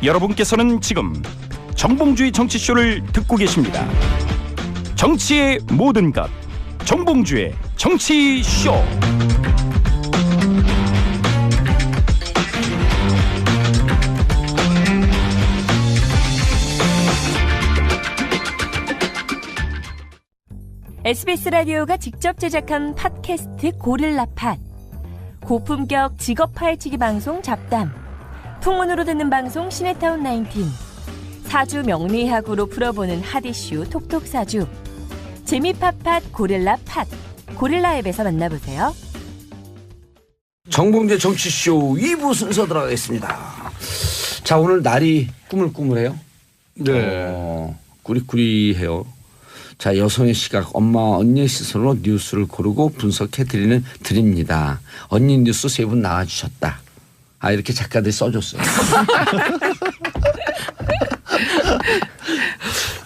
여러분께서는 지금 정봉주의 정치쇼를 듣고 계십니다. 정치의 모든 것 정봉주의 정치쇼. SBS 라디오가 직접 제작한 팟캐스트 고릴라팟. 고품격 직업 파헤치기 방송 잡담. 풍문으로 듣는 방송 시네타운 19. 사주 명리학으로 풀어보는 핫이슈 톡톡 사주. 재미팟팟 고릴라팟. 고릴라 앱에서 만나보세요. 정봉재 정치쇼 2부 순서 들어가겠습니다. 자, 오늘 날이 꾸물꾸물해요. 네. 꾸리꾸리해요. 자, 여성의 시각, 엄마, 언니의 시선으로 뉴스를 고르고 분석해드리는 드립니다. 언니 뉴스 3분 나와주셨다. 아, 이렇게 작가들이 써줬어요.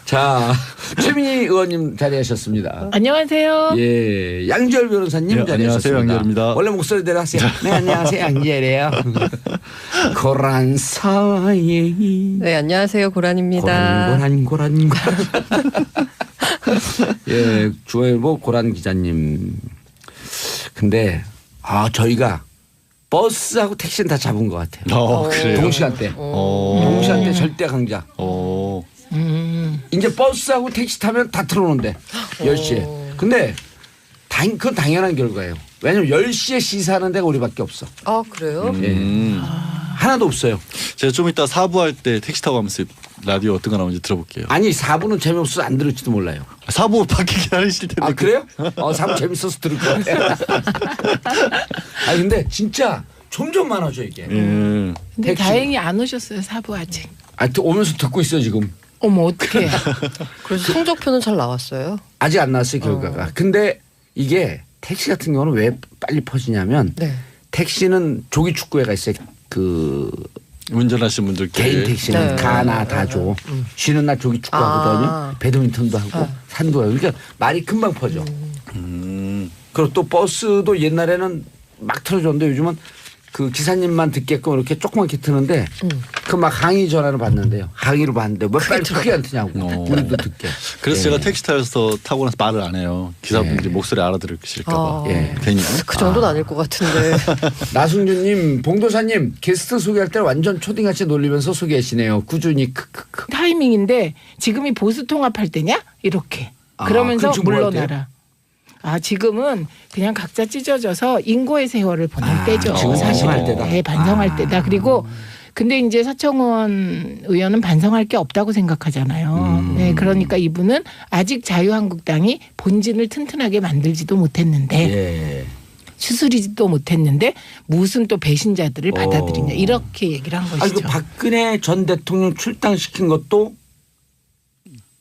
자, 최민희 의원님 자리하셨습니다. 안녕하세요. 예, 양지열 변호사님 네, 자리하셨습니다. 안녕하세요, 양지열입니다. 원래 목소리대로 하세요. 네, 안녕하세요, 양지열이에요. 고란 사이. 네, 안녕하세요. 고란입니다. 고란. 예, 중앙일보 고란 기자님. 근데 저희가 버스하고 택시는 다 잡은 것 같아요. 그래요. 동시간대. 동시간대 절대 강자. 이제 버스하고 택시 타면 다 틀어놓는데 10시에. 근데 그건 당연한 결과예요. 왜냐면 10시에 시사하는 데가 우리밖에 없어. 아, 그래요? 예. 하나도 없어요. 제가 좀 이따 4부 할 때 택시 타고 가면서 라디오 어떤 거 나오는지 들어볼게요. 아니 4부는 재미없어서 안 들을지도 몰라요. 4부 밖에 기다리실 텐데. 아 그래요? 4부 재밌어서 들을 것 같아요. 아 근데 진짜 점점 많아져 이게. 근데 택시. 다행히 안 오셨어요 사부 아직. 오면서 듣고 있어요 지금. 어머 어떡해. 그래서 성적표는 잘 나왔어요. 아직 안 나왔어요 결과가. 근데 이게 택시 같은 경우는 왜 빨리 퍼지냐면 네. 택시는 조기 축구회가 있어요. 그 운전하시는 분들께 개인 택시는 네. 가나 다 줘. 쉬는 날 조기 축구 하거든요. 배드민턴도 하고 산도 하고. 그러니까 말이 금방 퍼져. 그리고 또 버스도 옛날에는 막 틀어줬는데 요즘은 그 기사님만 듣게끔 이렇게 조그맣게 트는데 그 막 항의 전화를 받는데요. 항의를 받는데 왜 빨리 크게 안 트냐고. 우리도 듣게. 그래서 예. 제가 택시 타서 타고 나서 말을 안 해요. 기사분들이 목소리 알아들으실까 봐. 예. 괜히. 그 정도는 아닐 것 같은데. 나승준님, 봉도사님 게스트 소개할 때 완전 초딩같이 놀리면서 소개하시네요. 꾸준히 크크크. 타이밍인데 지금이 보수 통합할 때냐? 이렇게. 그러면서 그럼 지금 뭐 할 물러나라. 아 지금은 그냥 각자 찢어져서 인고의 세월을 보낼 때죠. 지금 반성할 때다. 네, 반성할 때다. 그리고 근데 이제 서청원 의원은 반성할 게 없다고 생각하잖아요. 네, 그러니까 이분은 아직 자유한국당이 본진을 튼튼하게 만들지도 못했는데 예. 추스리지도 못했는데 무슨 또 배신자들을 받아들이냐 이렇게 얘기를 한 것이죠. 아니 그 박근혜 전 대통령 출당시킨 것도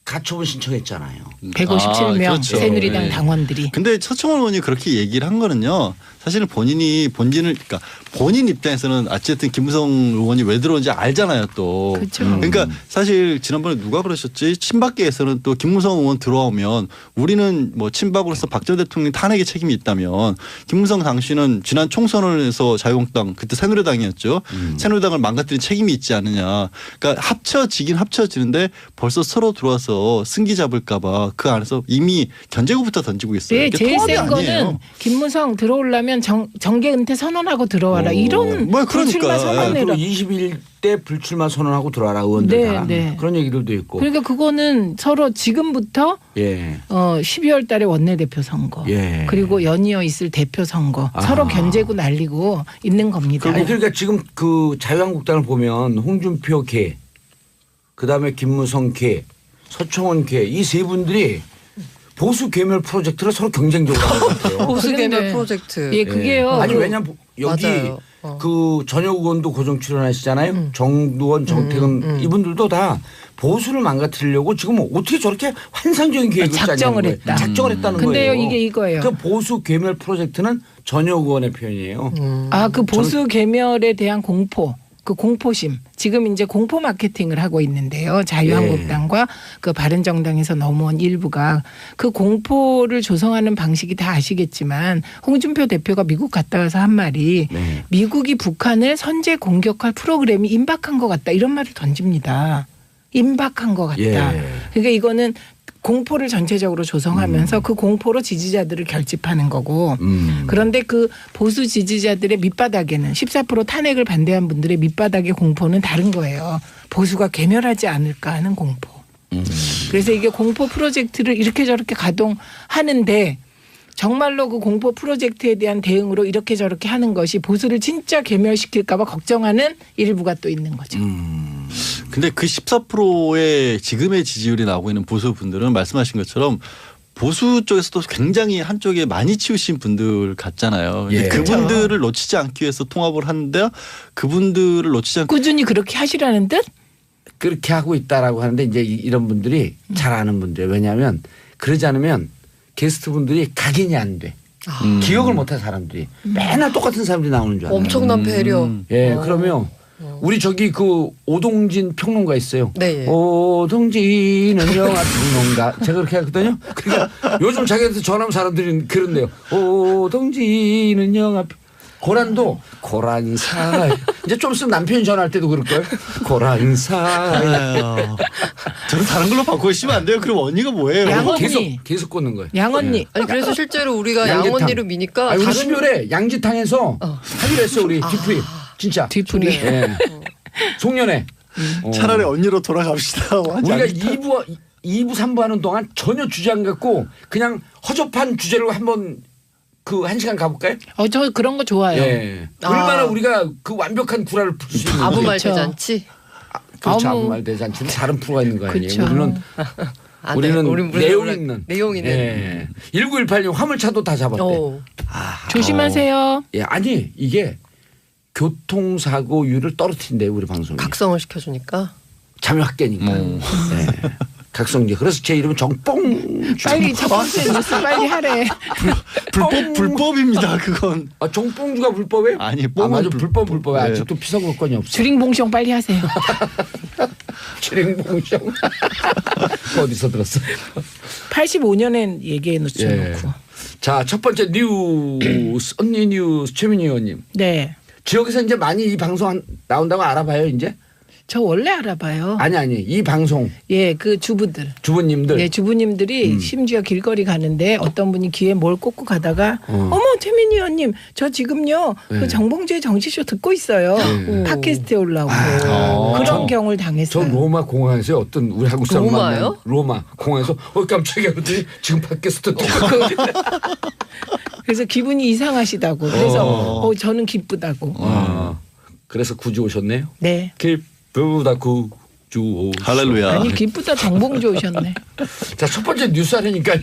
가처분 신청했잖아요. 157명 그렇죠. 새누리당 네. 당원들이. 근데 서청원 의원이 그렇게 얘기를 한 거는요. 사실은 본인이 본진을 그러니까 본인 입장에서는 어쨌든 김무성 의원이 왜 들어온지 알잖아요 또. 그렇죠. 그러니까 사실 지난번에 누가 그러셨지 친박계에서는 또 김무성 의원 들어오면 우리는 뭐 친박으로서 박 전 대통령 탄핵에 책임이 있다면 김무성 당시는 지난 총선에서 자유한국당 그때 새누리당이었죠. 새누리당을 망가뜨린 책임이 있지 않느냐. 그러니까 합쳐지긴 합쳐지는데 벌써 서로 들어와서 승기 잡을까 봐 그 안에서 이미 견제구부터 던지고 있어요. 네, 이게 제일 통합이 센 거는 아니에요. 김무성 들어오려면 정계 은퇴 선언하고 들어와라. 이런 뭐 불출마 그러니까. 선언해라. 21대 불출마 선언하고 들어와라 의원들 네, 다. 네. 그런 얘기들도 있고. 그러니까 그거는 서로 지금부터 예. 12월 달에 원내대표 선거 예. 그리고 연이어 있을 대표 선거 아하. 서로 견제고 날리고 있는 겁니다. 그러니까 지금 그 자유한국당을 보면 홍준표 개, 그다음에 김무성 개, 서청원 개 이 세 분들이 보수 괴멸 프로젝트를 서로 경쟁적으로 하는 것 같아요. 보수 개별 그런데 프로젝트. 예, 그게요. 아니 왜냐면 여기 맞아요. 그 전혁 의원도 고정 출연하시잖아요. 정두원, 정태근 이분들도 다 보수를 망가뜨리려고 지금 어떻게 저렇게 환상적인 계획을 작정을 짜냐는 거예요. 했다. 작정을 했다는 근데요, 거예요. 이게 이거예요. 그 보수 괴멸 프로젝트는 전혁 의원의 표현이에요. 그 보수 개멸에 대한 공포, 그 공포심. 지금 이제 공포 마케팅을 하고 있는데요. 자유한국당과 그 바른정당에서 넘어온 일부가 그 공포를 조성하는 방식이 다 아시겠지만 홍준표 대표가 미국 갔다 와서 한 말이 네. 미국이 북한을 선제 공격할 프로그램이 임박한 것 같다. 이런 말을 던집니다. 임박한 것 같다. 예. 그러니까 이거는 공포를 전체적으로 조성하면서 그 공포로 지지자들을 결집하는 거고 그런데 그 보수 지지자들의 밑바닥에는 14% 탄핵을 반대한 분들의 밑바닥의 공포는 다른 거예요. 보수가 괴멸하지 않을까 하는 공포. 그래서 이게 공포 프로젝트를 이렇게 저렇게 가동하는데 정말로 그 공포 프로젝트에 대한 대응으로 이렇게 저렇게 하는 것이 보수를 진짜 괴멸시킬까 봐 걱정하는 일부가 또 있는 거죠. 근데 그 14%의 지금의 지지율이 나오고 있는 보수 분들은 말씀하신 것처럼 보수 쪽에서도 굉장히 한쪽에 많이 치우신 분들 같잖아요. 예. 그분들을 놓치지 않기 위해서 통합을 하는데 그분들을 놓치지 않고 꾸준히 그렇게 하시라는 듯? 그렇게 하고 있다라고 하는데 이제 이런 분들이 잘 아는 분들이에요. 왜냐하면 그러지 않으면 게스트 분들이 각인이 안 돼. 기억을 못한 사람들이 맨날 똑같은 사람들이 나오는 줄 알아요. 엄청난 배려. 예, 그러면 우리 저기 그 오동진 평론가 있어요. 네. 오동진은 영화 평론가. 제가 그렇게 하거든요. 그러니까 요즘 자기한테 전화하면 사람들이 그런데요. 오동진은 영화 고란도 고란사. 이제 좀 있으면 남편이 전화할 때도 그럴 거예요. 고란사. 저는 다른 걸로 바꾸고 싶으면 안 돼요. 그럼 언니가 뭐예요? 양언니. 계속 꽂는 거예요. 양언니. 아니 그래서 실제로 우리가 양계탕. 양언니로 미니까 우리 다른 12월에 양지탕에서 하기로 했어요. 우리 뒤풀이. 진짜. 뒤풀이. 예. 송년회. 차라리 언니로 돌아갑시다. 우리가 2부 3부 하는 동안 전혀 주제 안 갖고 그냥 허접한 주제로 한번 그 1시간 가볼까요? 저 그런 거 좋아요. 예. 얼마나 우리가 그 완벽한 구라를 풀 수 있는지. 아무 말 그렇죠. 대잔치. 그렇죠. 어머. 아무 말 대잔치는 다른 프로가 있는 거 아니에요. 그렇죠. 우리는 우린 내용 원래 있는. 내용 있는. 예. 1918님 화물차도 다 잡았대. 조심하세요. 예, 아니 이게 교통사고율을 떨어뜨린대 우리 방송이. 각성을 시켜주니까. 참여 학계니까. 네. 각성제. 그래서 제 이름은 정뽕. 빨리 첫 번째 뉴스 빨리 하래. 불법입니다. 그건. 아, 정뽕주가 불법이에요? 아니, 아, 맞아. 뽕은 불법에 네. 아직도 피선거권이 없어. 주링봉숑 빨리 하세요. 주링봉숑. 어디서 들었어? 85년엔 얘기해 놓죠. 예. 놓고. 자, 첫 번째 뉴스. 언니 뉴스 최민희 의원님. 네. 지역에서 이제 많이 이 방송 나온다고 알아봐요 이제? 저 원래 알아봐요. 아니 이 방송 예, 그 주부들. 주부님들. 네, 주부님들이 심지어 길거리 가는데 어떤 분이 귀에 뭘 꽂고 가다가 어머 최민희 의원님 저 지금요 네. 그 정봉주의 정치쇼 듣고 있어요. 팟캐스트에 올라오고 그런 경우를 저 당했어요. 로마 공항에서 어떤 우리 한국 사람 로마요? 만난 로마 공항에서 깜짝이야 그랬더니 지금 팟캐스트 듣고 그래서 기분이 이상하시다고. 그래서 저는 기쁘다고. 그래서 굳이 오셨네요. 네. 기쁘다 구주 오셨. 할렐루야. 아니 기쁘다 정봉주 오셨네. 자, 첫 번째 뉴스 하려니까요.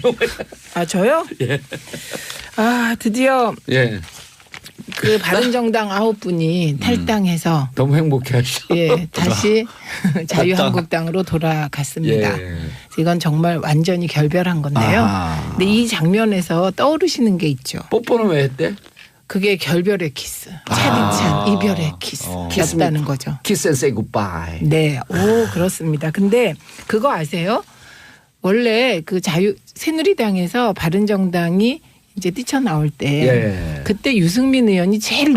아 저요? 예. 아 드디어 예. 그 바른정당 9분이 탈당해서 너무 행복해 하시죠. 예 다시 자유한국당으로 돌아갔습니다. 예. 이건 정말 완전히 결별한 건데요. 아. 근데 이 장면에서 떠오르시는 게 있죠. 뽀뽀는 왜 했대? 그게 결별의 키스, 차디찬 이별의 키스였다는 거죠. Kiss and say goodbye. 네, 오 그렇습니다. 근데 그거 아세요? 원래 그 새누리당에서 바른정당이 이제 뛰쳐나올 때 예. 그때 유승민 의원이 제일